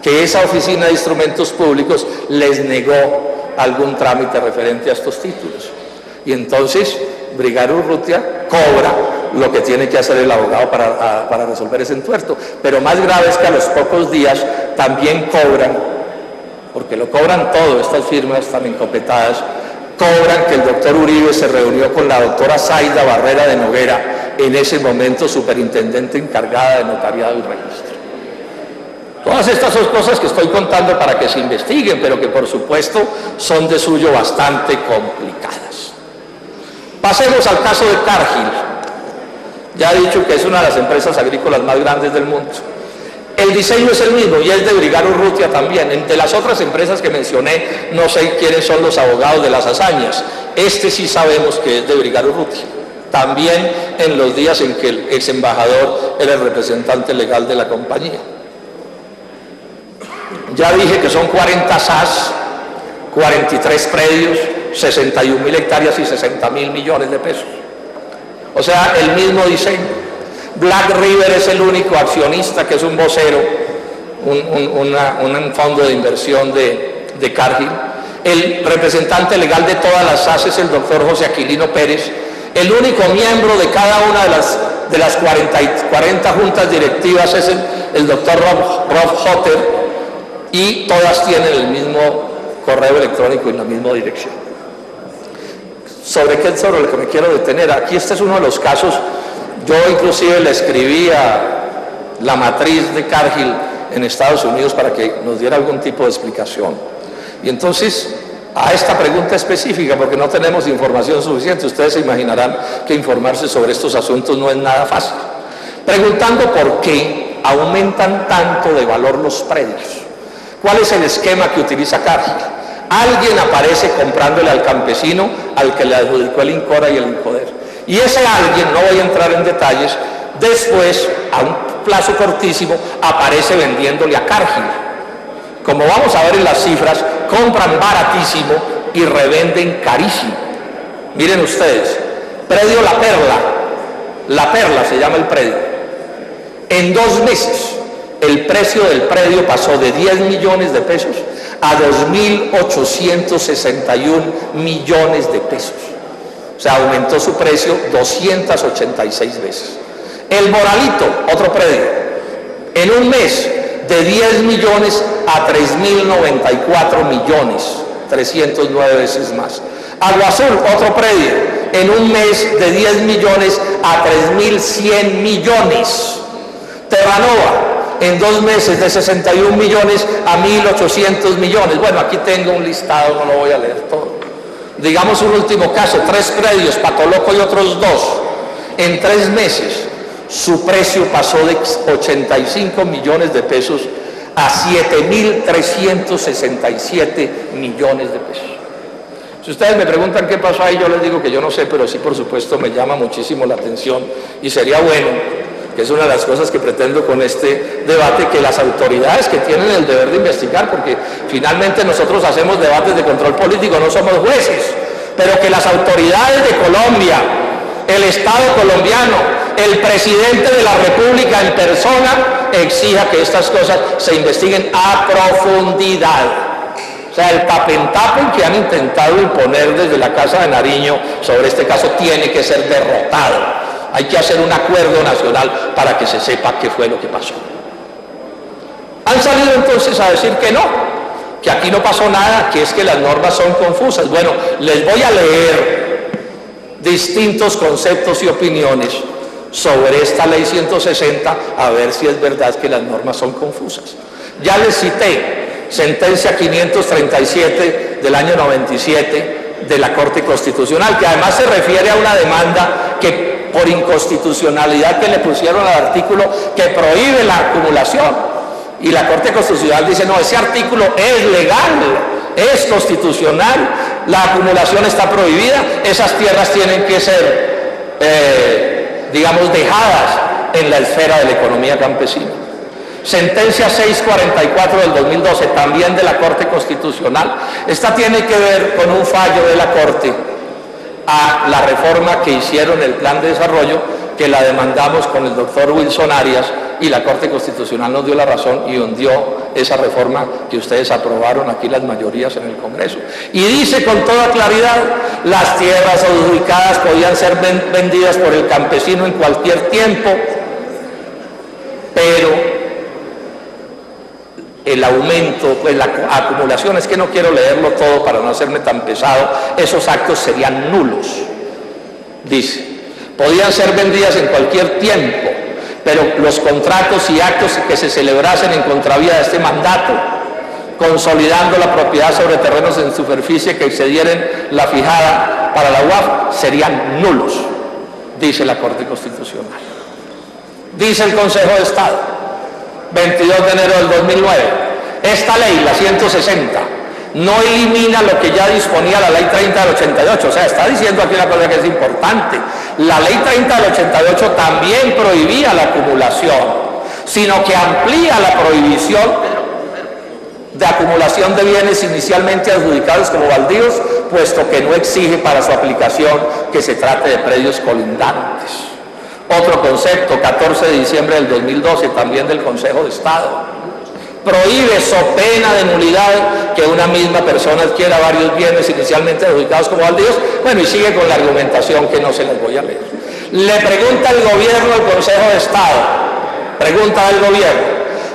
que esa Oficina de Instrumentos Públicos les negó algún trámite referente a estos títulos. Y entonces Brigaro Urrutia cobra lo que tiene que hacer el abogado para resolver ese entuerto. Pero más grave es que a los pocos días también cobran, porque lo cobran todo, estas firmas tan encopetadas, cobran que el doctor Uribe se reunió con la doctora Zaida Barrera de Noguera, en ese momento superintendente encargada de notariado y registro. Todas estas son cosas que estoy contando para que se investiguen, pero que por supuesto son de suyo bastante complicadas. Pasemos al caso de Cargill. Ya he dicho que es una de las empresas agrícolas más grandes del mundo. El diseño es el mismo y es de Brigaro Urrutia también. Entre las otras empresas que mencioné, no sé quiénes son los abogados de las hazañas. Este sí sabemos que es de Brigaro Urrutia. También en los días en que el ex embajador era el representante legal de la compañía. Ya dije que son 40 SAS, 43 predios, 61.000 hectáreas y 60.000 millones de pesos. O sea, el mismo diseño. Black River es el único accionista que es un vocero, un fondo de inversión de Cargill. El representante legal de todas las SAS es el doctor José Aquilino Pérez. El único miembro de cada una de las 40 juntas directivas es el doctor Rob Hotter, y todas tienen el mismo correo electrónico en la misma dirección. ¿Sobre qué es sobre lo que me quiero detener? Aquí este es uno de los casos. Yo inclusive le escribí a la matriz de Cargill en Estados Unidos para que nos diera algún tipo de explicación. Y entonces, a esta pregunta específica, porque no tenemos información suficiente, ustedes se imaginarán que informarse sobre estos asuntos no es nada fácil. Preguntando por qué aumentan tanto de valor los predios. ¿Cuál es el esquema que utiliza Cargill? Alguien aparece comprándole al campesino al que le adjudicó el INCORA y el INCODER. Y ese alguien, no voy a entrar en detalles, después, a un plazo cortísimo, aparece vendiéndole a Cargill. Como vamos a ver en las cifras, compran baratísimo y revenden carísimo. Miren ustedes, predio La Perla se llama el predio. En 2 meses, el precio del predio pasó de 10 millones de pesos a 2.861 millones de pesos. O sea, aumentó su precio 286 veces. El Moralito, otro predio, en un mes de 10 millones a 3.094 millones, 309 veces más. Agua Azul, otro predio, en un mes de 10 millones a 3.100 millones. Terranova, en 2 meses de 61 millones a 1.800 millones. Bueno, aquí tengo un listado, no lo voy a leer todo. Digamos un último caso, 3 predios, Patoloco y otros 2. En 3 meses, su precio pasó de 85 millones de pesos a 7.367 millones de pesos. Si ustedes me preguntan qué pasó ahí, yo les digo que yo no sé, pero sí, por supuesto, me llama muchísimo la atención y sería bueno, que es una de las cosas que pretendo con este debate, que las autoridades que tienen el deber de investigar, porque finalmente nosotros hacemos debates de control político, no somos jueces, pero que las autoridades de Colombia, el Estado colombiano, el presidente de la República en persona, exija que estas cosas se investiguen a profundidad. O sea, el tapen que han intentado imponer desde la Casa de Nariño sobre este caso tiene que ser derrotado. Hay que hacer un acuerdo nacional para que se sepa qué fue lo que pasó. Han salido entonces a decir que no, que aquí no pasó nada, que es que las normas son confusas. Bueno, les voy a leer distintos conceptos y opiniones sobre esta ley 160, a ver si es verdad que las normas son confusas. Ya les cité sentencia 537 del año 97 de la Corte Constitucional, que además se refiere a una demanda que por inconstitucionalidad que le pusieron al artículo que prohíbe la acumulación. Y la Corte Constitucional dice, no, ese artículo es legal, es constitucional, la acumulación está prohibida, esas tierras tienen que ser, digamos, dejadas en la esfera de la economía campesina. Sentencia 644 del 2012, también de la Corte Constitucional. Esta tiene que ver con un fallo de la Corte a la reforma que hicieron el Plan de Desarrollo, que la demandamos con el doctor Wilson Arias, y la Corte Constitucional nos dio la razón y hundió esa reforma que ustedes aprobaron aquí las mayorías en el Congreso. Y dice con toda claridad, las tierras adjudicadas podían ser vendidas por el campesino en cualquier tiempo, pero el aumento, pues la acumulación, es que no quiero leerlo todo para no hacerme tan pesado, esos actos serían nulos. Dice, podían ser vendidas en cualquier tiempo, pero los contratos y actos que se celebrasen en contravía de este mandato, consolidando la propiedad sobre terrenos en superficie que excedieran la fijada para la UAF, serían nulos, dice la Corte Constitucional. Dice el Consejo de Estado, 22 de enero del 2009, esta ley, la 160, no elimina lo que ya disponía la ley 30 del 88, o sea, está diciendo aquí una cosa que es importante. La ley 30 del 88 también prohibía la acumulación, sino que amplía la prohibición de acumulación de bienes inicialmente adjudicados como baldíos, puesto que no exige para su aplicación que se trate de predios colindantes. Otro concepto, 14 de diciembre del 2012, también del Consejo de Estado. Prohíbe, so pena de nulidad, que una misma persona adquiera varios bienes inicialmente adjudicados como baldíos. Bueno, y sigue con la argumentación que no se les voy a leer. Le pregunta el gobierno al Consejo de Estado, pregunta al gobierno,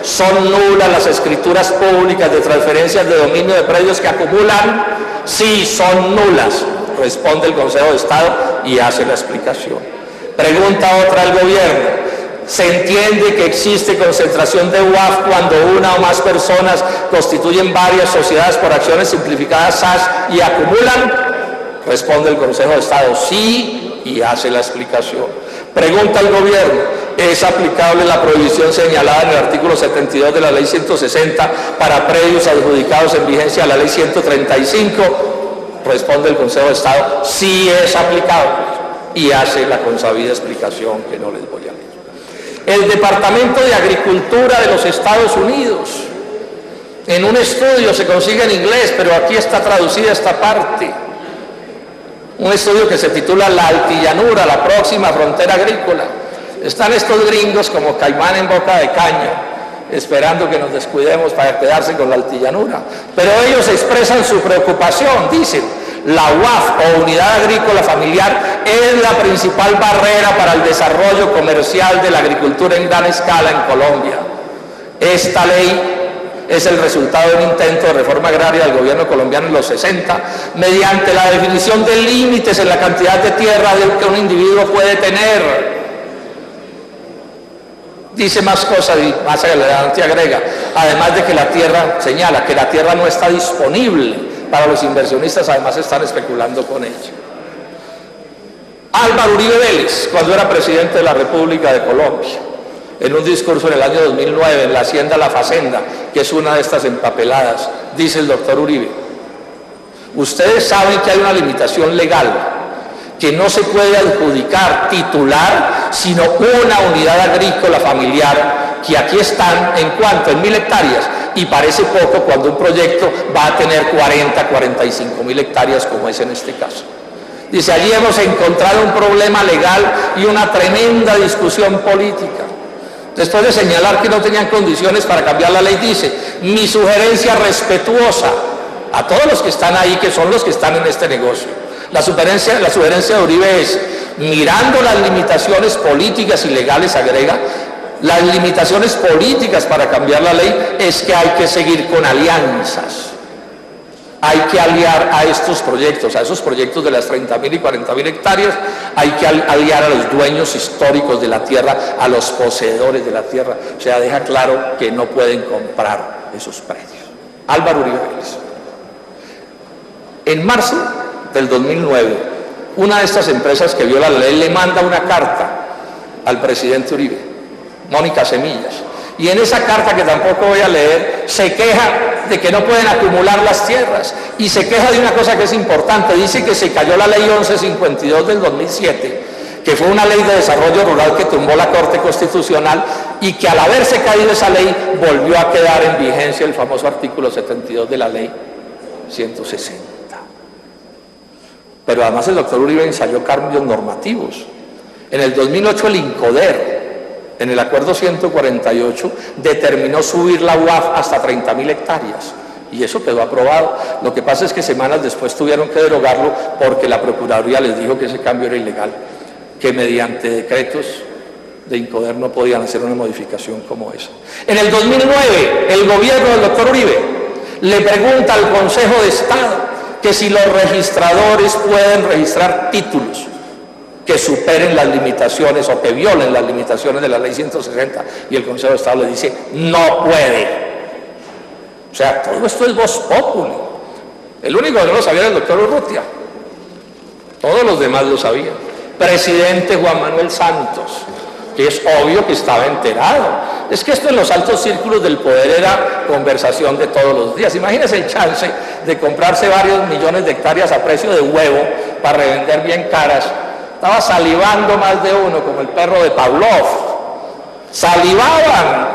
¿Son nulas las escrituras públicas de transferencias de dominio de predios que acumulan? Sí, son nulas, responde el Consejo de Estado y hace la explicación. Pregunta otra al gobierno. ¿Se entiende que existe concentración de UAF cuando una o más personas constituyen varias sociedades por acciones simplificadas SAS y acumulan? Responde el Consejo de Estado, sí, y hace la explicación. Pregunta al gobierno, ¿es aplicable la prohibición señalada en el artículo 72 de la Ley 160 para predios adjudicados en vigencia a la Ley 135? Responde el Consejo de Estado, sí es aplicable, y hace la consabida explicación que no les voy a leer. El Departamento de Agricultura de los Estados Unidos, en un estudio, se consigue en inglés, pero aquí está traducida esta parte, un estudio que se titula La Altillanura, la próxima frontera agrícola. Están estos gringos como caimán en boca de caña, esperando que nos descuidemos para quedarse con la altillanura. Pero ellos expresan su preocupación, dicen, la UAF o Unidad Agrícola Familiar es la principal barrera para el desarrollo comercial de la agricultura en gran escala en Colombia. Esta ley es el resultado de un intento de reforma agraria del gobierno colombiano en los 60, mediante la definición de límites en la cantidad de tierra que un individuo puede tener. Dice más cosas y más adelante agrega, además de que la tierra, señala que la tierra no está disponible para los inversionistas, además están especulando con ella. Álvaro Uribe Vélez, cuando era presidente de la República de Colombia, en un discurso en el año 2009 en la Hacienda La Facenda, que es una de estas empapeladas, dice el doctor Uribe, ustedes saben que hay una limitación legal, que no se puede adjudicar titular, sino una unidad agrícola familiar, que aquí están, ¿en cuánto? En 1000 hectáreas, y parece poco cuando un proyecto va a tener 45.000 hectáreas, como es en este caso. Dice, allí hemos encontrado un problema legal y una tremenda discusión política. Después de señalar que no tenían condiciones para cambiar la ley, dice, mi sugerencia respetuosa a todos los que están ahí, que son los que están en este negocio. La sugerencia de Uribe es, mirando las limitaciones políticas y legales, agrega, las limitaciones políticas para cambiar la ley es que hay que seguir con alianzas. Hay que aliar a estos proyectos, a esos proyectos de las 30.000 y 40.000 hectáreas, hay que aliar a los dueños históricos de la tierra, a los poseedores de la tierra. O sea, deja claro que no pueden comprar esos predios. Álvaro Uribe Vélez. En marzo del 2009, una de estas empresas que viola la ley le manda una carta al presidente Uribe, Mónica Semillas, y en esa carta, que tampoco voy a leer, se queja de que no pueden acumular las tierras, y se queja de una cosa que es importante, dice que se cayó la ley 1152 del 2007, que fue una ley de desarrollo rural que tumbó la Corte Constitucional, y que al haberse caído esa ley, volvió a quedar en vigencia el famoso artículo 72 de la ley 160. Pero además el doctor Uribe ensayó cambios normativos. En el 2008 el INCODER, en el acuerdo 148, determinó subir la UAF hasta 30.000 hectáreas. Y eso quedó aprobado. Lo que pasa es que semanas después tuvieron que derogarlo porque la Procuraduría les dijo que ese cambio era ilegal, que mediante decretos de INCODER no podían hacer una modificación como esa. En el 2009, el gobierno del doctor Uribe le pregunta al Consejo de Estado que si los registradores pueden registrar títulos que superen las limitaciones o que violen las limitaciones de la ley 160, y el Consejo de Estado le dice, no puede. O sea, todo esto es vox populi. El único que no lo sabía era el doctor Urrutia. Todos los demás lo sabían. Presidente Juan Manuel Santos, que es obvio que estaba enterado. Es que esto en los altos círculos del poder era conversación de todos los días. Imagínense el chance de comprarse varios millones de hectáreas a precio de huevo para revender bien caras. Estaba salivando más de uno, como el perro de Pavlov. Salivaban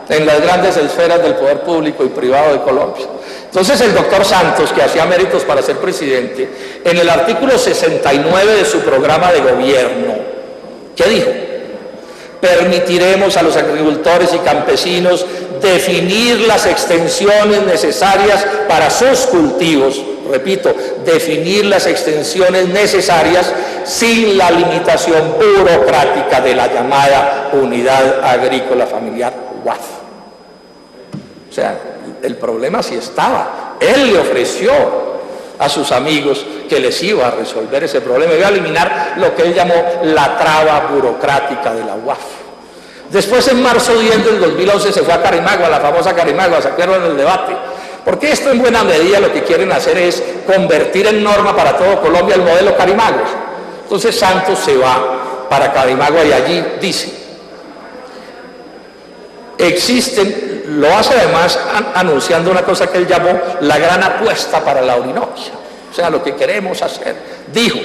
en las grandes esferas del poder público y privado de Colombia. Entonces el doctor Santos, que hacía méritos para ser presidente, en el artículo 69 de su programa de gobierno, ¿qué dijo? Permitiremos a los agricultores y campesinos definir las extensiones necesarias para sus cultivos. Repito, definir las extensiones necesarias sin la limitación burocrática de la llamada Unidad Agrícola Familiar, UAF. sea, el problema sí estaba. Él le ofreció a sus amigos que les iba a resolver ese problema, iba a eliminar lo que él llamó la traba burocrática de la UAF. Después, en marzo 10 del 2011, se fue a Carimagua, la famosa Carimagua, ¿se acuerdan del debate? Porque esto en buena medida lo que quieren hacer es convertir en norma para todo Colombia el modelo Carimagua. Entonces Santos se va para Carimagua y allí dice, existen, lo hace además anunciando una cosa que él llamó la gran apuesta para la Orinoquia, o sea, lo que queremos hacer. Dijo,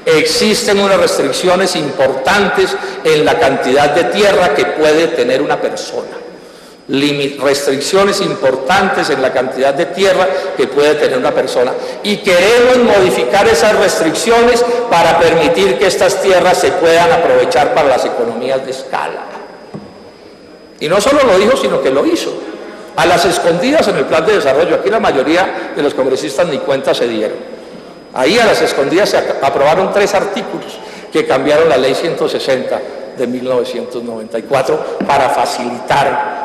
existen unas restricciones importantes en la cantidad de tierra que puede tener una persona. Restricciones importantes en la cantidad de tierra que puede tener una persona. Y queremos modificar esas restricciones para permitir que estas tierras se puedan aprovechar para las economías de escala. Y no solo lo dijo, sino que lo hizo. A las escondidas en el plan de desarrollo. Aquí la mayoría de los congresistas ni cuenta se dieron. Ahí a las escondidas se aprobaron 3 artículos que cambiaron la ley 160 de 1994 para facilitar,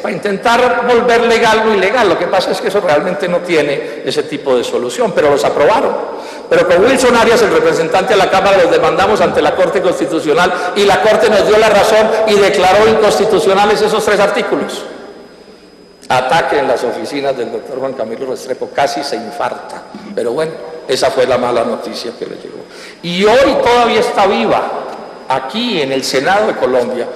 para intentar volver legal lo ilegal. Lo que pasa es que eso realmente no tiene ese tipo de solución, pero los aprobaron. Pero con Wilson Arias, el representante de la Cámara, los demandamos ante la Corte Constitucional y la Corte nos dio la razón y declaró inconstitucionales esos 3 artículos. Ataque en las oficinas del doctor Juan Camilo Restrepo, casi se infarta, pero bueno, esa fue la mala noticia que le llegó. Y hoy todavía está viva, aquí en el Senado de Colombia,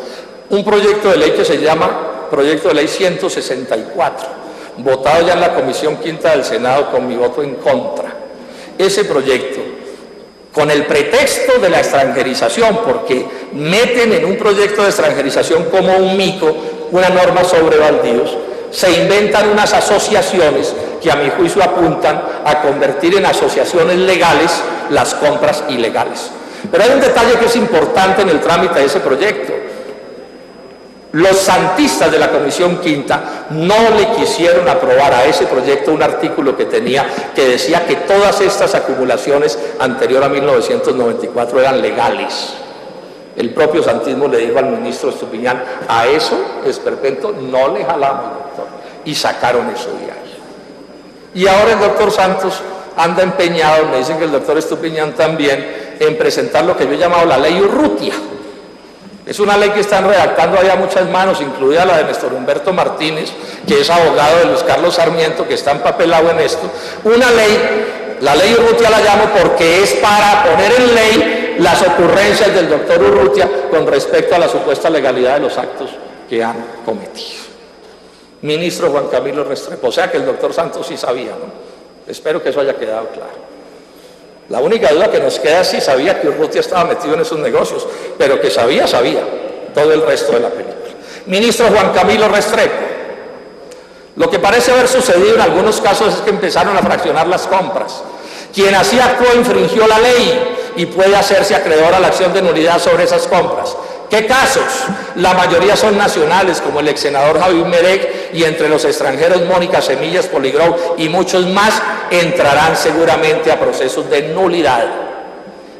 un proyecto de ley que se llama Proyecto de Ley 164, votado ya en la Comisión Quinta del Senado con mi voto en contra. Ese proyecto, con el pretexto de la extranjerización, porque meten en un proyecto de extranjerización como un mico una norma sobre baldíos, se inventan unas asociaciones que a mi juicio apuntan a convertir en asociaciones legales las compras ilegales. Pero hay un detalle que es importante en el trámite de ese proyecto. Los santistas de la Comisión Quinta no le quisieron aprobar a ese proyecto un artículo que decía que todas estas acumulaciones anterior a 1994 eran legales. El propio santismo le dijo al ministro Estupiñán, a eso, esperpento, no le jalamos, doctor. Y sacaron eso de ahí. Y ahora el doctor Santos anda empeñado, me dicen que el doctor Estupiñán también, en presentar lo que yo he llamado la ley Urrutia. Es una ley que están redactando allá muchas manos, incluida la de Néstor Humberto Martínez, que es abogado de Luis Carlos Sarmiento, que está empapelado en esto. Una ley, la ley Urrutia la llamo porque es para poner en ley las ocurrencias del doctor Urrutia con respecto a la supuesta legalidad de los actos que han cometido. Ministro Juan Camilo Restrepo, o sea que el doctor Santos sí sabía, ¿no? Espero que eso haya quedado claro. La única duda que nos queda es si sabía que Urrutia estaba metido en esos negocios, pero que sabía, todo el resto de la película. Ministro Juan Camilo Restrepo, lo que parece haber sucedido en algunos casos es que empezaron a fraccionar las compras. Quien así actuó infringió la ley y puede hacerse acreedor a la acción de nulidad sobre esas compras. ¿Qué casos? La mayoría son nacionales, como el ex senador Javier Medec, y entre los extranjeros Mónica Semillas, Poligrau y muchos más entrarán seguramente a procesos de nulidad,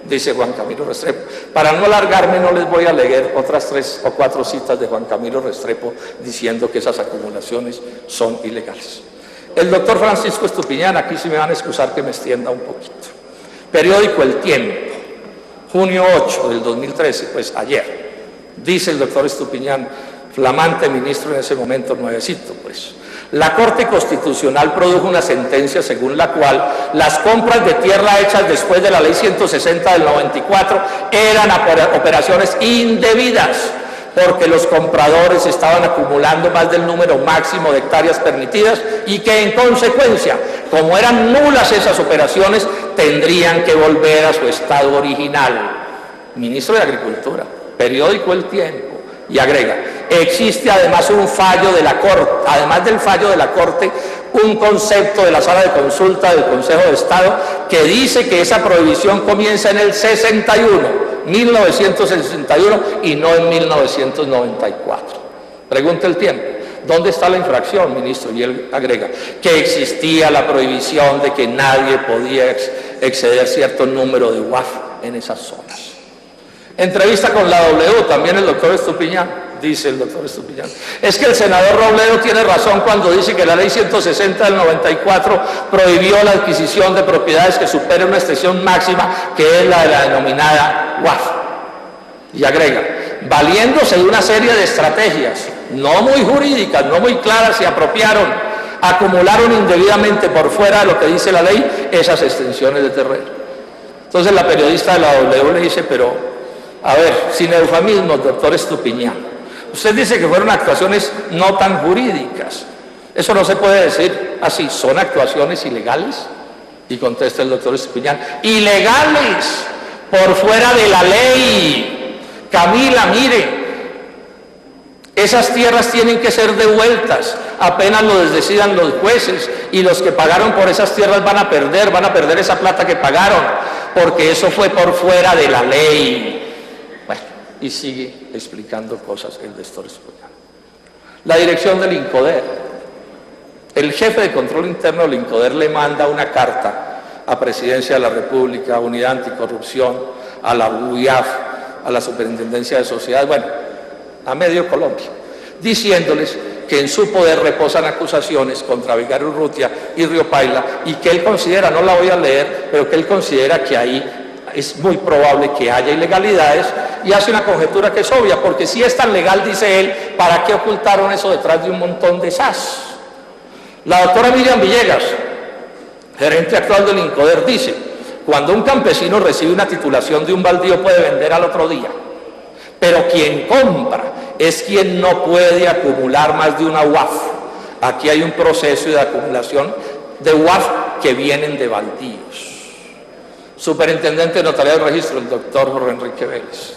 dice Juan Camilo Restrepo. Para no alargarme, no les voy a leer otras 3 o 4 citas de Juan Camilo Restrepo diciendo que esas acumulaciones son ilegales. El doctor Francisco Estupiñán, aquí sí me van a excusar que me extienda un poquito. Periódico El Tiempo, junio 8 del 2013, pues ayer. Dice el doctor Estupiñán, flamante ministro en ese momento, nuevecito, pues. La Corte Constitucional produjo una sentencia según la cual las compras de tierra hechas después de la ley 160 del 94 eran operaciones indebidas, porque los compradores estaban acumulando más del número máximo de hectáreas permitidas y que en consecuencia, como eran nulas esas operaciones, tendrían que volver a su estado original. Ministro de Agricultura, periódico El Tiempo, y agrega, existe además un fallo de la Corte, además del fallo de la Corte, un concepto de la Sala de Consulta del Consejo de Estado que dice que esa prohibición comienza en el 1961, y no en 1994. Pregunta El Tiempo, ¿dónde está la infracción, ministro? Y él agrega que existía la prohibición de que nadie podía exceder cierto número de UAF en esas zonas. Entrevista con la W, también el doctor Estupiñán, dice el doctor Estupiñán. Es que el senador Robledo tiene razón cuando dice que la ley 160 del 94 prohibió la adquisición de propiedades que superen una extensión máxima, que es la de la denominada UAF. Y agrega, valiéndose de una serie de estrategias, no muy jurídicas, no muy claras, se apropiaron, acumularon indebidamente por fuera de lo que dice la ley esas extensiones de terreno. Entonces la periodista de la W le dice, pero, a ver, sin eufemismos, doctor Estupiñán, usted dice que fueron actuaciones no tan jurídicas. Eso no se puede decir así, ¿son actuaciones ilegales? Y contesta el doctor Estupiñán, ilegales, por fuera de la ley. Camila, mire, esas tierras tienen que ser devueltas, apenas lo decidan los jueces, y los que pagaron por esas tierras van a perder esa plata que pagaron, porque eso fue por fuera de la ley. Bueno, y sigue explicando cosas el doctor Estupiñán. La dirección del INCODER. El jefe de control interno del INCODER le manda una carta a Presidencia de la República, a Unidad Anticorrupción, a la UIAF, a la Superintendencia de Sociedades, bueno, a medio Colombia, diciéndoles que en su poder reposan acusaciones contra Vigario Urrutia y Riopaila, y que él considera, no la voy a leer, pero que él considera que ahí es muy probable que haya ilegalidades, y hace una conjetura que es obvia, porque si es tan legal, dice él, ¿para qué ocultaron eso detrás de un montón de SAS? La doctora Miriam Villegas, gerente actual del INCODER, dice, cuando un campesino recibe una titulación de un baldío puede vender al otro día, pero quien compra es quien no puede acumular más de una UAF. Aquí hay un proceso de acumulación de UAF que vienen de baldíos. Superintendente de Notariado y Registro, el doctor Jorge Enrique Vélez,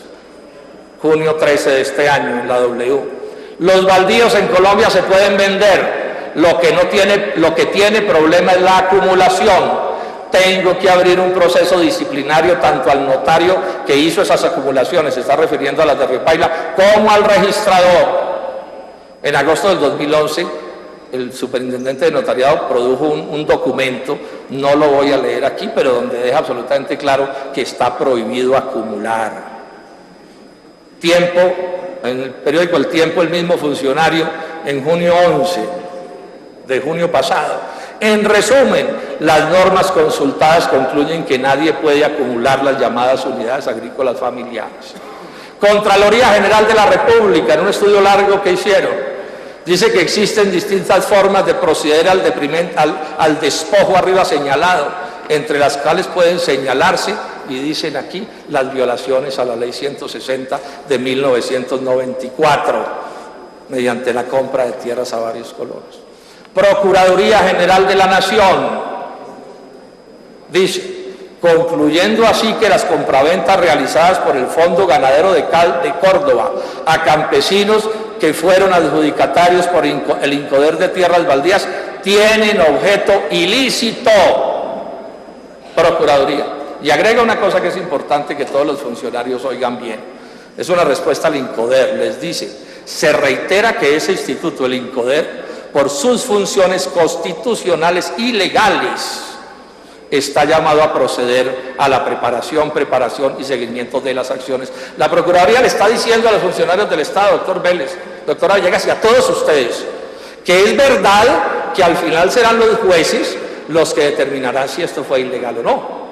junio 13 de este año en la W. Los baldíos en Colombia se pueden vender, lo que tiene problema es la acumulación. Tengo que abrir un proceso disciplinario tanto al notario que hizo esas acumulaciones, se está refiriendo a las de Riopaila, como al registrador. En agosto del 2011, el superintendente de notariado produjo un documento, no lo voy a leer aquí, pero donde deja absolutamente claro que está prohibido acumular. Tiempo, en el periódico El Tiempo, el mismo funcionario, en junio 11 de junio pasado. En resumen, las normas consultadas concluyen que nadie puede acumular las llamadas unidades agrícolas familiares. Contraloría General de la República, en un estudio largo que hicieron, dice que existen distintas formas de proceder al despojo arriba señalado, entre las cuales pueden señalarse, y dicen aquí, las violaciones a la ley 160 de 1994, mediante la compra de tierras a varios colonos. Procuraduría General de la Nación dice, concluyendo así que las compraventas realizadas por el Fondo Ganadero de Córdoba a campesinos que fueron adjudicatarios por el INCODER de tierras baldías tienen objeto ilícito. Procuraduría. Y agrega una cosa que es importante que todos los funcionarios oigan bien. Es una respuesta al INCODER. Les dice, se reitera que ese instituto, el INCODER, por sus funciones constitucionales y legales, está llamado a proceder a la preparación y seguimiento de las acciones. La Procuraduría le está diciendo a los funcionarios del Estado, doctor Vélez, doctora Villegas, y a todos ustedes, que es verdad que al final serán los jueces los que determinarán si esto fue ilegal o no.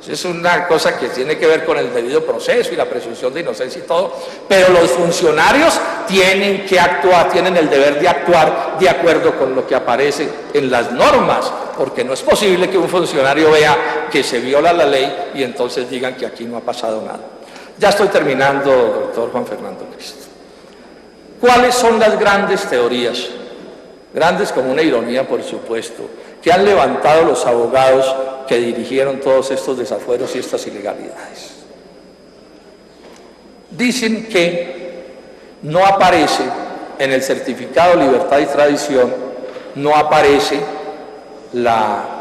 Es una cosa que tiene que ver con el debido proceso y la presunción de inocencia y todo, pero los funcionarios tienen que actuar, tienen el deber de actuar de acuerdo con lo que aparece en las normas, porque no es posible que un funcionario vea que se viola la ley y entonces digan que aquí no ha pasado nada. Ya estoy terminando, doctor Juan Fernando Cristo. ¿Cuáles son las grandes teorías? Grandes como una ironía, por supuesto, que han levantado los abogados que dirigieron todos estos desafueros y estas ilegalidades. Dicen que no aparece en el certificado de libertad y tradición, no aparece la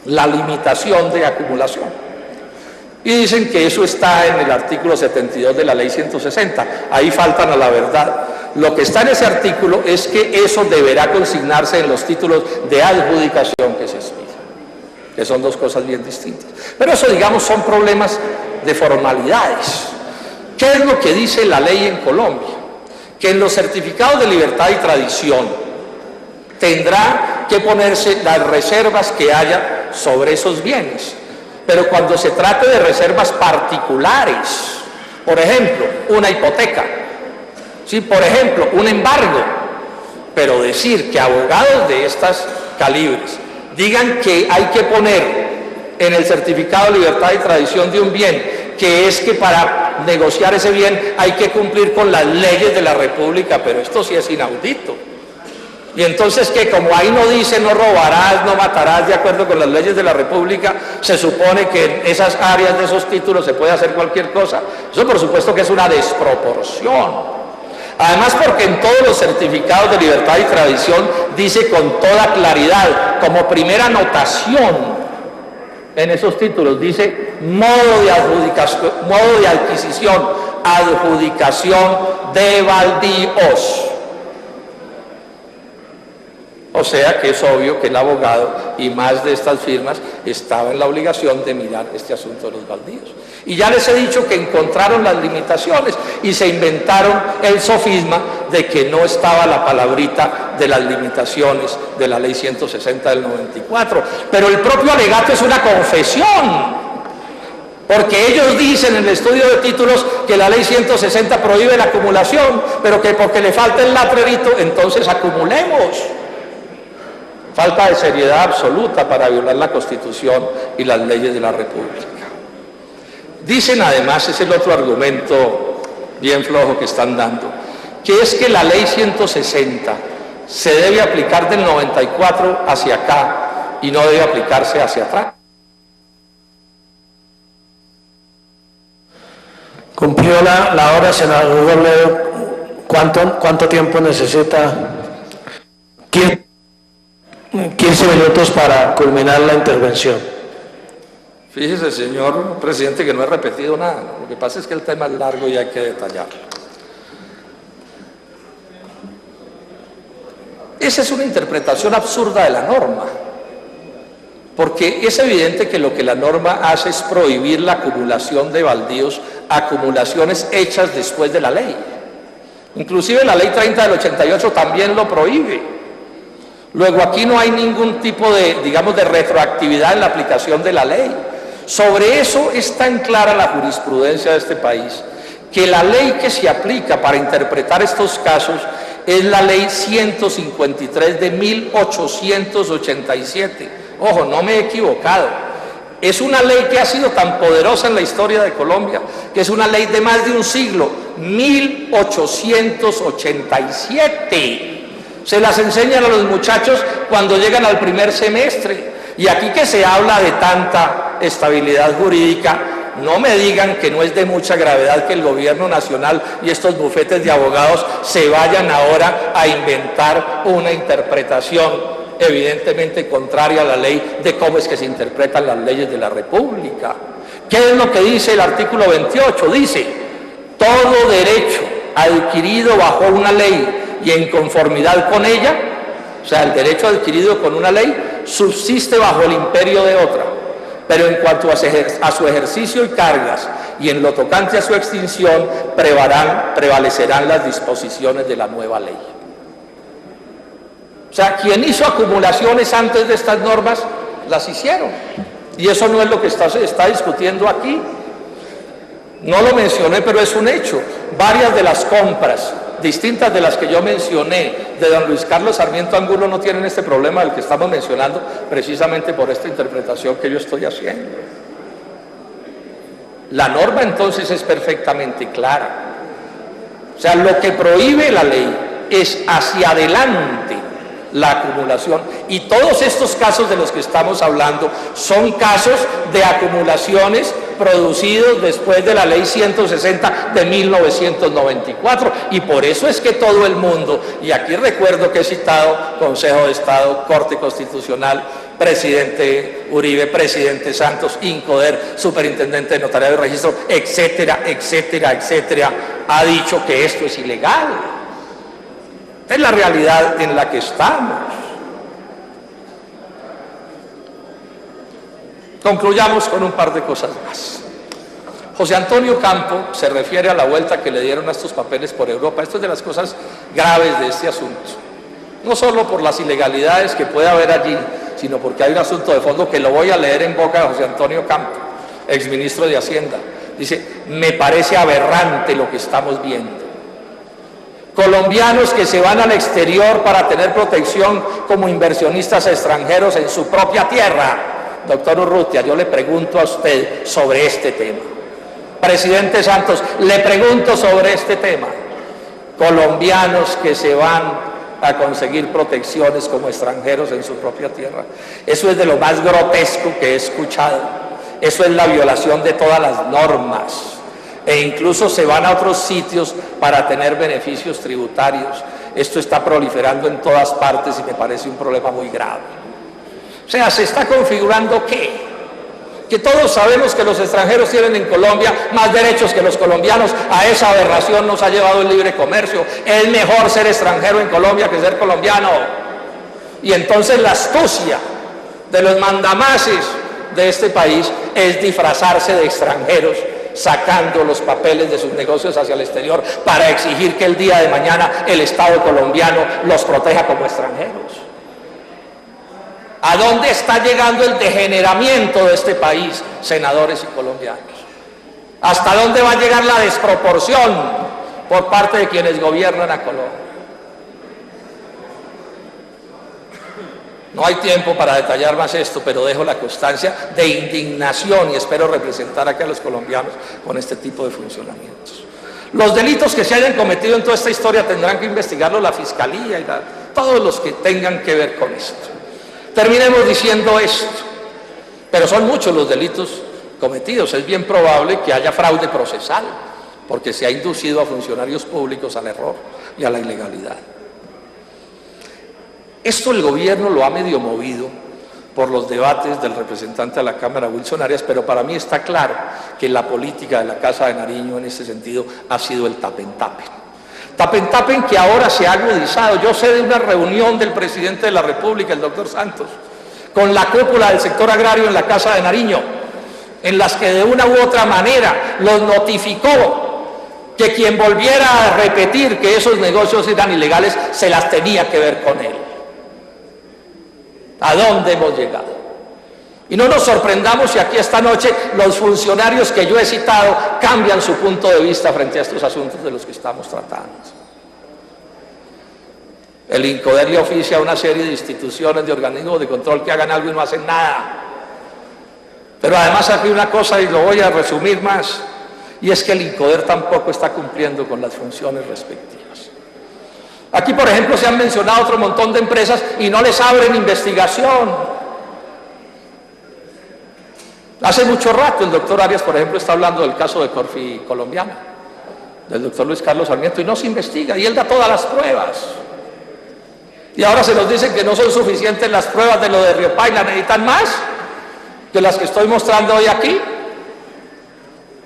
limitación de acumulación. Y dicen que eso está en el artículo 72 de la ley 160, ahí faltan a la verdad. Lo que está en ese artículo es que eso deberá consignarse en los títulos de adjudicación que se expidan, que son dos cosas bien distintas. Pero eso, digamos, son problemas de formalidades. ¿Qué es lo que dice la ley en Colombia? Que en los certificados de libertad y tradición tendrá que ponerse las reservas que haya sobre esos bienes. Pero cuando se trate de reservas particulares, por ejemplo, una hipoteca, ¿sí? Por ejemplo, un embargo, pero decir que abogados de estas calibres digan que hay que poner en el certificado de libertad y tradición de un bien, que es que para negociar ese bien hay que cumplir con las leyes de la República, pero esto sí es inaudito. Y entonces que como ahí no dice no robarás, no matarás de acuerdo con las leyes de la República, se supone que en esas áreas de esos títulos se puede hacer cualquier cosa. Eso por supuesto que es una desproporción. Además porque en todos los certificados de libertad y tradición dice con toda claridad, como primera anotación en esos títulos, dice modo de adjudicación, modo de adquisición, adjudicación de baldíos. O sea que es obvio que el abogado y más de estas firmas estaba en la obligación de mirar este asunto de los baldíos. Y ya les he dicho que encontraron las limitaciones y se inventaron el sofisma de que no estaba la palabrita de las limitaciones de la ley 160 del 94. Pero el propio alegato es una confesión, porque ellos dicen en el estudio de títulos que la ley 160 prohíbe la acumulación, pero que porque le falta el latrerito, entonces acumulemos. Falta de seriedad absoluta para violar la Constitución y las leyes de la República. Dicen además, es el otro argumento bien flojo que están dando, que es que la ley 160 se debe aplicar del 94 hacia acá y no debe aplicarse hacia atrás. Cumplió la hora, senador Robledo. ¿Cuánto tiempo necesita? 15 minutos para culminar la intervención. Fíjese, señor presidente, que no he repetido nada. Lo que pasa es que el tema es largo y hay que detallarlo. Esa es una interpretación absurda de la norma, porque es evidente que lo que la norma hace es prohibir la acumulación de baldíos, acumulaciones hechas después de la ley. Inclusive la ley 30 del 88 también lo prohíbe. Luego aquí no hay ningún tipo de, digamos, de retroactividad en la aplicación de la ley. Sobre eso es tan clara la jurisprudencia de este país, que la ley que se aplica para interpretar estos casos es la ley 153 de 1887. Ojo, no me he equivocado. Es una ley que ha sido tan poderosa en la historia de Colombia, que es una ley de más de un siglo, 1887. Se las enseñan a los muchachos cuando llegan al primer semestre. Y aquí que se habla de tanta estabilidad jurídica, no me digan que no es de mucha gravedad que el gobierno nacional y estos bufetes de abogados se vayan ahora a inventar una interpretación evidentemente contraria a la ley de cómo es que se interpretan las leyes de la República. ¿Qué es lo que dice el artículo 28? Dice, todo derecho adquirido bajo una ley y en conformidad con ella, o sea, el derecho adquirido con una ley, subsiste bajo el imperio de otra, pero en cuanto a su ejercicio y cargas y en lo tocante a su extinción, prevalecerán las disposiciones de la nueva ley. O sea, quien hizo acumulaciones antes de estas normas, las hicieron. Y eso no es lo que se está discutiendo aquí. No lo mencioné, pero es un hecho. Varias de las compras, distintas de las que yo mencioné, de don Luis Carlos Sarmiento Angulo, no tienen este problema del que estamos mencionando, precisamente por esta interpretación que yo estoy haciendo. La norma entonces es perfectamente clara. O sea, lo que prohíbe la ley es hacia adelante la acumulación, y todos estos casos de los que estamos hablando son casos de acumulaciones producidos después de la ley 160 de 1994, y por eso es que todo el mundo, y aquí recuerdo que he citado Consejo de Estado, Corte Constitucional, presidente Uribe, presidente Santos, Incoder, superintendente de notariado y registro, etcétera, etcétera, etcétera, ha dicho que esto es ilegal. Es la realidad en la que estamos. Concluyamos con un par de cosas más. José Antonio Campo se refiere a la vuelta que le dieron a estos papeles por Europa. Esto es de las cosas graves de este asunto. No solo por las ilegalidades que puede haber allí, sino porque hay un asunto de fondo que lo voy a leer en boca de José Antonio Campo, exministro de Hacienda. Dice, me parece aberrante lo que estamos viendo. Colombianos que se van al exterior para tener protección como inversionistas extranjeros en su propia tierra. Doctor Urrutia, yo le pregunto a usted sobre este tema. Presidente Santos, le pregunto sobre este tema. Colombianos que se van a conseguir protecciones como extranjeros en su propia tierra. Eso es de lo más grotesco que he escuchado. Eso es la violación de todas las normas. E incluso se van a otros sitios para tener beneficios tributarios. Esto está proliferando en todas partes y me parece un problema muy grave. O sea, se está configurando ¿qué? Que todos sabemos que los extranjeros tienen en Colombia más derechos que los colombianos. A esa aberración nos ha llevado el libre comercio. Es mejor ser extranjero en Colombia que ser colombiano. Y entonces la astucia de los mandamases de este país es disfrazarse de extranjeros, sacando los papeles de sus negocios hacia el exterior para exigir que el día de mañana el Estado colombiano los proteja como extranjeros. ¿A dónde está llegando el degeneramiento de este país, senadores y colombianos? ¿Hasta dónde va a llegar la desproporción por parte de quienes gobiernan a Colombia? No hay tiempo para detallar más esto, pero dejo la constancia de indignación y espero representar acá a los colombianos con este tipo de funcionamientos. Los delitos que se hayan cometido en toda esta historia tendrán que investigarlo la Fiscalía y todos los que tengan que ver con esto. Terminemos diciendo esto, pero son muchos los delitos cometidos. Es bien probable que haya fraude procesal, porque se ha inducido a funcionarios públicos al error y a la ilegalidad. Esto el gobierno lo ha medio movido por los debates del representante de la Cámara, Wilson Arias, pero para mí está claro que la política de la Casa de Nariño en ese sentido ha sido el tapen-tapen. Tapen-tapen que ahora se ha agudizado. Yo sé de una reunión del presidente de la República, el doctor Santos, con la cúpula del sector agrario en la Casa de Nariño, en las que de una u otra manera los notificó que quien volviera a repetir que esos negocios eran ilegales se las tenía que ver con él. ¿A dónde hemos llegado? Y no nos sorprendamos si aquí esta noche los funcionarios que yo he citado cambian su punto de vista frente a estos asuntos de los que estamos tratando. El INCODER le oficia a una serie de instituciones, de organismos de control que hagan algo y no hacen nada. Pero además aquí una cosa, y lo voy a resumir más, y es que el INCODER tampoco está cumpliendo con las funciones respectivas. Aquí, por ejemplo, se han mencionado otro montón de empresas y no les abren investigación. Hace mucho rato el doctor Arias, por ejemplo, está hablando del caso de Corfi Colombiana, del doctor Luis Carlos Sarmiento, y no se investiga, y él da todas las pruebas. Y ahora se nos dicen que no son suficientes las pruebas de lo de Río Paila, necesitan más que las que estoy mostrando hoy aquí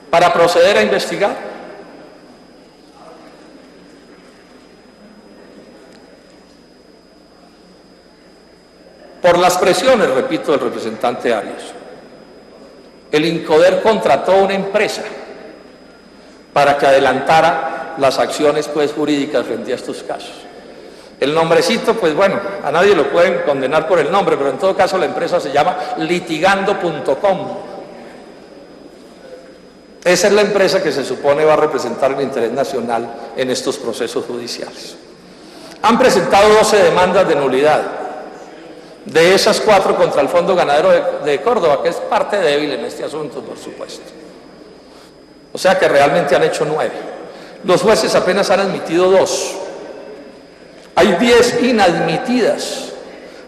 para proceder a investigar. Por las presiones, repito, del representante Arias, el INCODER contrató una empresa para que adelantara las acciones jurídicas frente a estos casos. El nombrecito, pues bueno, a nadie lo pueden condenar por el nombre, pero en todo caso la empresa se llama litigando.com. Esa es la empresa que se supone va a representar el interés nacional en estos procesos judiciales. Han presentado 12 demandas de nulidad. De esas 4 contra el Fondo Ganadero de Córdoba, que es parte débil en este asunto, por supuesto. O sea que realmente han hecho 9. Los jueces apenas han admitido 2. Hay 10 inadmitidas,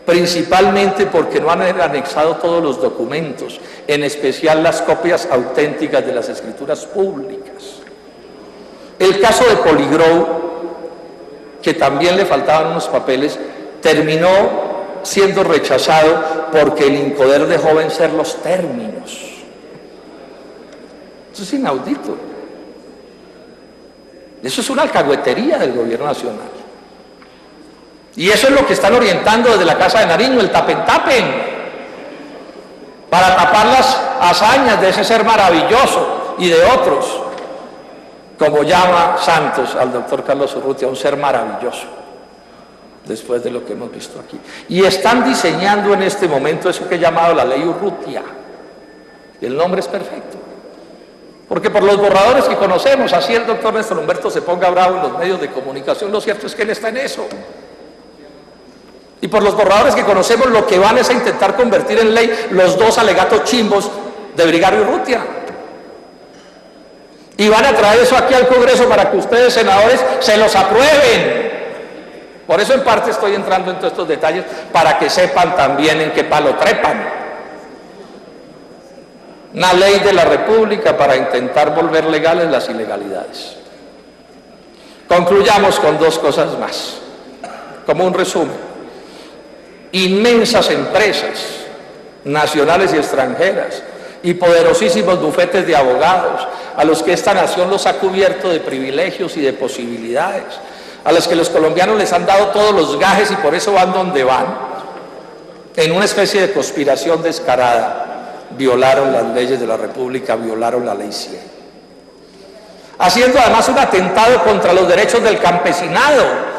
principalmente porque no han anexado todos los documentos, en especial las copias auténticas de las escrituras públicas. El caso de Poligrow, que también le faltaban unos papeles, terminó siendo rechazado porque el INCODER dejó vencer los términos. Eso es inaudito. Eso es una alcahuetería del gobierno nacional. Y eso es lo que están orientando desde la Casa de Nariño, el tapen-tapen, para tapar las hazañas de ese ser maravilloso y de otros, como llama Santos al doctor Carlos Urrutia, un ser maravilloso, después de lo que hemos visto aquí. Y están diseñando en este momento eso que he llamado la ley Urrutia. Y el nombre es perfecto. Porque por los borradores que conocemos, así el doctor Néstor Humberto se ponga bravo en los medios de comunicación, lo cierto es que él está en eso. Y por los borradores que conocemos, lo que van es a intentar convertir en ley los dos alegatos chimbos de Brigario Urrutia. Y van a traer eso aquí al Congreso para que ustedes, senadores, se los aprueben. Por eso en parte estoy entrando en todos estos detalles, para que sepan también en qué palo trepan. Una ley de la República para intentar volver legales las ilegalidades. Concluyamos con dos cosas más, como un resumen. Inmensas empresas, nacionales y extranjeras, y poderosísimos bufetes de abogados, a los que esta nación los ha cubierto de privilegios y de posibilidades, a los que los colombianos les han dado todos los gajes y por eso van donde van, en una especie de conspiración descarada, violaron las leyes de la República, violaron la ley 100. Haciendo además un atentado contra los derechos del campesinado,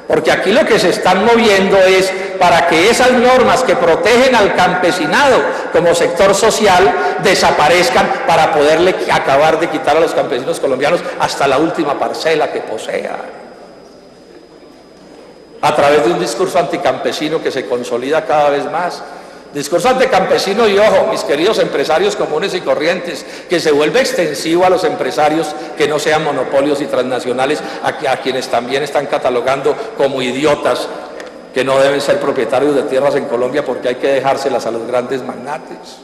porque aquí lo que se están moviendo es para que esas normas que protegen al campesinado como sector social desaparezcan para poderle acabar de quitar a los campesinos colombianos hasta la última parcela que posea, a través de un discurso anticampesino que se consolida cada vez más. Discurso anticampesino y, ojo, mis queridos empresarios comunes y corrientes, que se vuelve extensivo a los empresarios que no sean monopolios y transnacionales, a quienes también están catalogando como idiotas, que no deben ser propietarios de tierras en Colombia porque hay que dejárselas a los grandes magnates.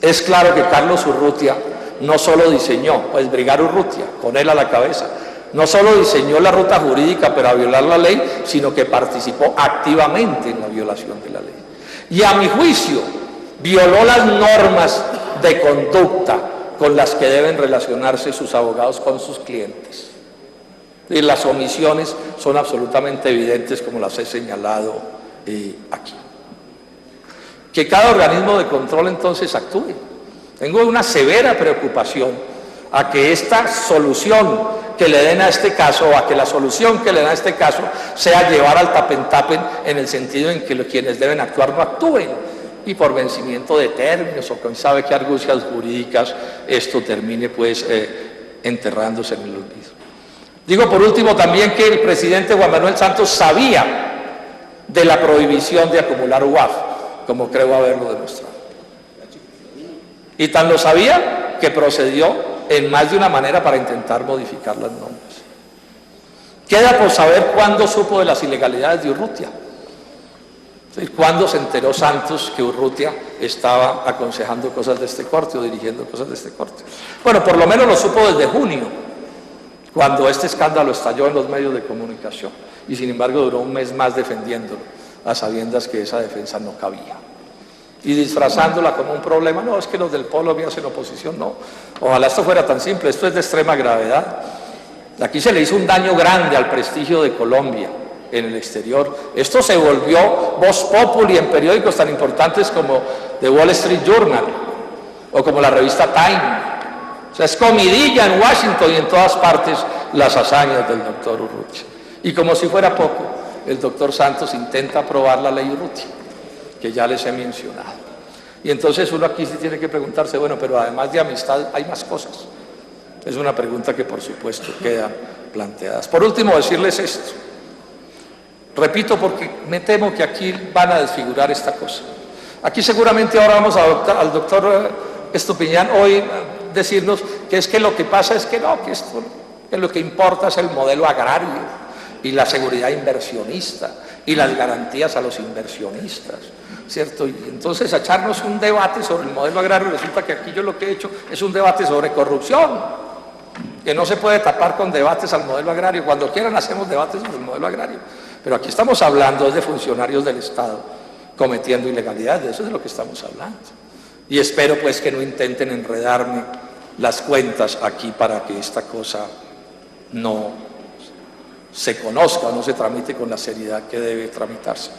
Es claro que Carlos Urrutia no solo diseñó, pues Brigario Urrutia, con él a la cabeza, no solo diseñó la ruta jurídica para violar la ley, sino que participó activamente en la violación de la ley. Y a mi juicio, violó las normas de conducta con las que deben relacionarse sus abogados con sus clientes. Y las omisiones son absolutamente evidentes, como las he señalado aquí. Que cada organismo de control entonces actúe. Tengo una severa preocupación a que esta solución que le den a este caso, o a que la solución que le den a este caso sea llevar al tapen-tapen, en el sentido en que quienes deben actuar no actúen, y por vencimiento de términos o quién sabe qué argucias jurídicas esto termine pues enterrándose en el olvido. Digo por último también que el presidente Juan Manuel Santos sabía de la prohibición de acumular UAF, como creo haberlo demostrado. Y tan lo sabía que procedió en más de una manera para intentar modificar las normas. Queda por saber cuándo supo de las ilegalidades de Urrutia. ¿Cuándo se enteró Santos que Urrutia estaba aconsejando cosas de este corte o dirigiendo cosas de este corte? Bueno, por lo menos lo supo desde junio, cuando este escándalo estalló en los medios de comunicación, y sin embargo duró un mes más defendiéndolo, a sabiendas que esa defensa no cabía. Y disfrazándola como un problema, no, es que los del polo me hacen oposición, no. Ojalá esto fuera tan simple, esto es de extrema gravedad. Aquí se le hizo un daño grande al prestigio de Colombia en el exterior. Esto se volvió voz populi en periódicos tan importantes como The Wall Street Journal o como la revista Time. O sea, es comidilla en Washington y en todas partes las hazañas del doctor Urrutia. Y como si fuera poco, el doctor Santos intenta aprobar la ley Urrutia, que ya les he mencionado. Y entonces uno aquí sí tiene que preguntarse, bueno, pero además de amistad hay más cosas. Es una pregunta que por supuesto quedan planteadas. Por último, decirles esto. Repito, porque me temo que aquí van a desfigurar esta cosa. Aquí seguramente ahora vamos a adoptar al doctor Estupiñán hoy decirnos que es que lo que pasa es que no, que esto, que lo que importa es el modelo agrario y la seguridad inversionista y las garantías a los inversionistas, ¿cierto? Y entonces echarnos un debate sobre el modelo agrario, resulta que aquí yo lo que he hecho es un debate sobre corrupción, que no se puede tapar con debates al modelo agrario. Cuando quieran hacemos debates sobre el modelo agrario, pero aquí estamos hablando de funcionarios del Estado cometiendo ilegalidades, de eso es de lo que estamos hablando. Y espero pues que no intenten enredarme las cuentas aquí para que esta cosa no se conozca, no se tramite con la seriedad que debe tramitarse.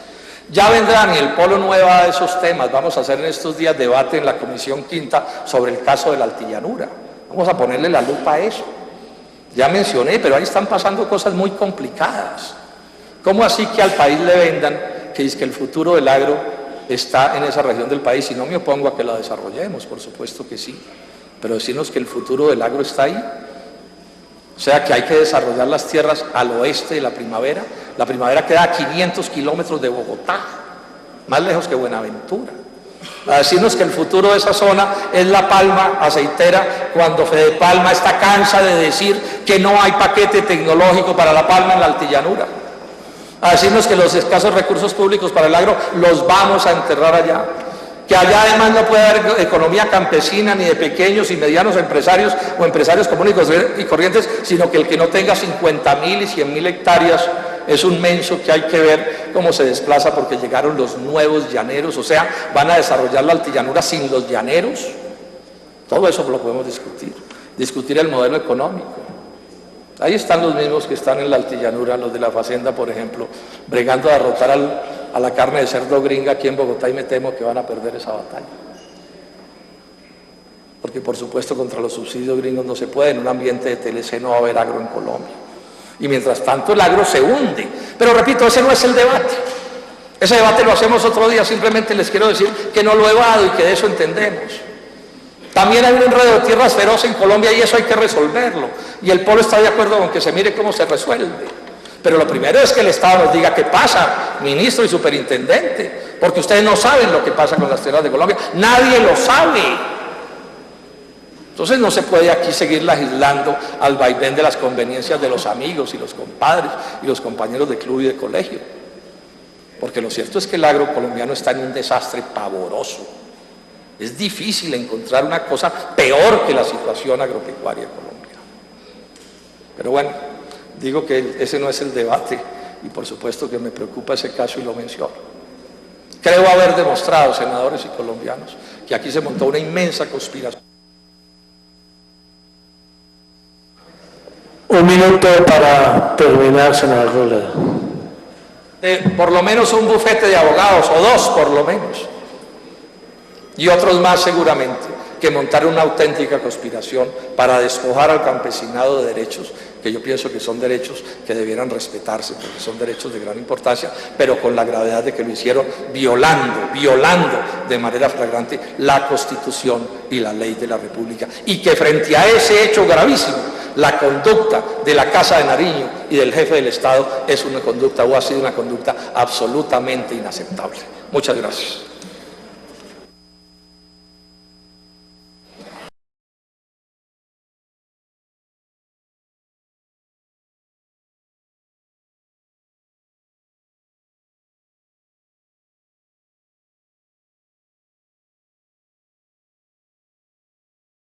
Ya vendrán y el Polo Nueva de esos temas. Vamos a hacer en estos días debate en la Comisión Quinta sobre el caso de la Altillanura. Vamos a ponerle la lupa a eso. Ya mencioné, pero ahí están pasando cosas muy complicadas. ¿Cómo así que al país le vendan que dice que el futuro del agro está en esa región del país? Y no me opongo a que la desarrollemos, por supuesto que sí, pero decirnos que el futuro del agro está ahí. O sea que hay que desarrollar las tierras al oeste de la Primavera. La Primavera queda a 500 kilómetros de Bogotá, más lejos que Buenaventura. A decirnos que el futuro de esa zona es la palma aceitera, cuando Fedepalma está cansa de decir que no hay paquete tecnológico para la palma en la Altillanura. A decirnos que los escasos recursos públicos para el agro los vamos a enterrar allá. Que allá además no puede haber economía campesina ni de pequeños y medianos empresarios o empresarios comunes y corrientes, sino que el que no tenga 50.000 y 100.000 hectáreas es un menso que hay que ver cómo se desplaza porque llegaron los nuevos llaneros, o sea, van a desarrollar la Altillanura sin los llaneros. Todo eso lo podemos discutir el modelo económico. Ahí están los mismos que están en la Altillanura, los de la Facenda, por ejemplo, bregando a derrotar a la carne de cerdo gringa aquí en Bogotá, y me temo que van a perder esa batalla. Porque por supuesto contra los subsidios gringos no se puede, en un ambiente de TLC no va a haber agro en Colombia. Y mientras tanto el agro se hunde. Pero repito, ese no es el debate. Ese debate lo hacemos otro día, simplemente les quiero decir que no lo evado y que de eso entendemos. También hay un enredo de tierras feroz en Colombia y eso hay que resolverlo. Y el Polo está de acuerdo con que se mire cómo se resuelve. Pero lo primero es que el Estado nos diga qué pasa, ministro y superintendente, porque ustedes no saben lo que pasa con las tierras de Colombia. Nadie lo sabe. Entonces no se puede aquí seguir legislando al vaivén de las conveniencias de los amigos y los compadres y los compañeros de club y de colegio. Porque lo cierto es que el agro colombiano está en un desastre pavoroso. Es difícil encontrar una cosa peor que la situación agropecuaria de Colombia. Pero bueno, digo que ese no es el debate y por supuesto que me preocupa ese caso y lo menciono. Creo haber demostrado, senadores y colombianos, que aquí se montó una inmensa conspiración. Un minuto para terminar, senador Robledo. Por lo menos un bufete de abogados, o dos por lo menos, y otros más seguramente, que montar una auténtica conspiración para despojar al campesinado de derechos, que yo pienso que son derechos que debieran respetarse, porque son derechos de gran importancia, pero con la gravedad de que lo hicieron violando de manera flagrante la Constitución y la ley de la República, y que frente a ese hecho gravísimo, la conducta de la Casa de Nariño y del jefe del Estado es una conducta, o ha sido una conducta absolutamente inaceptable. Muchas gracias.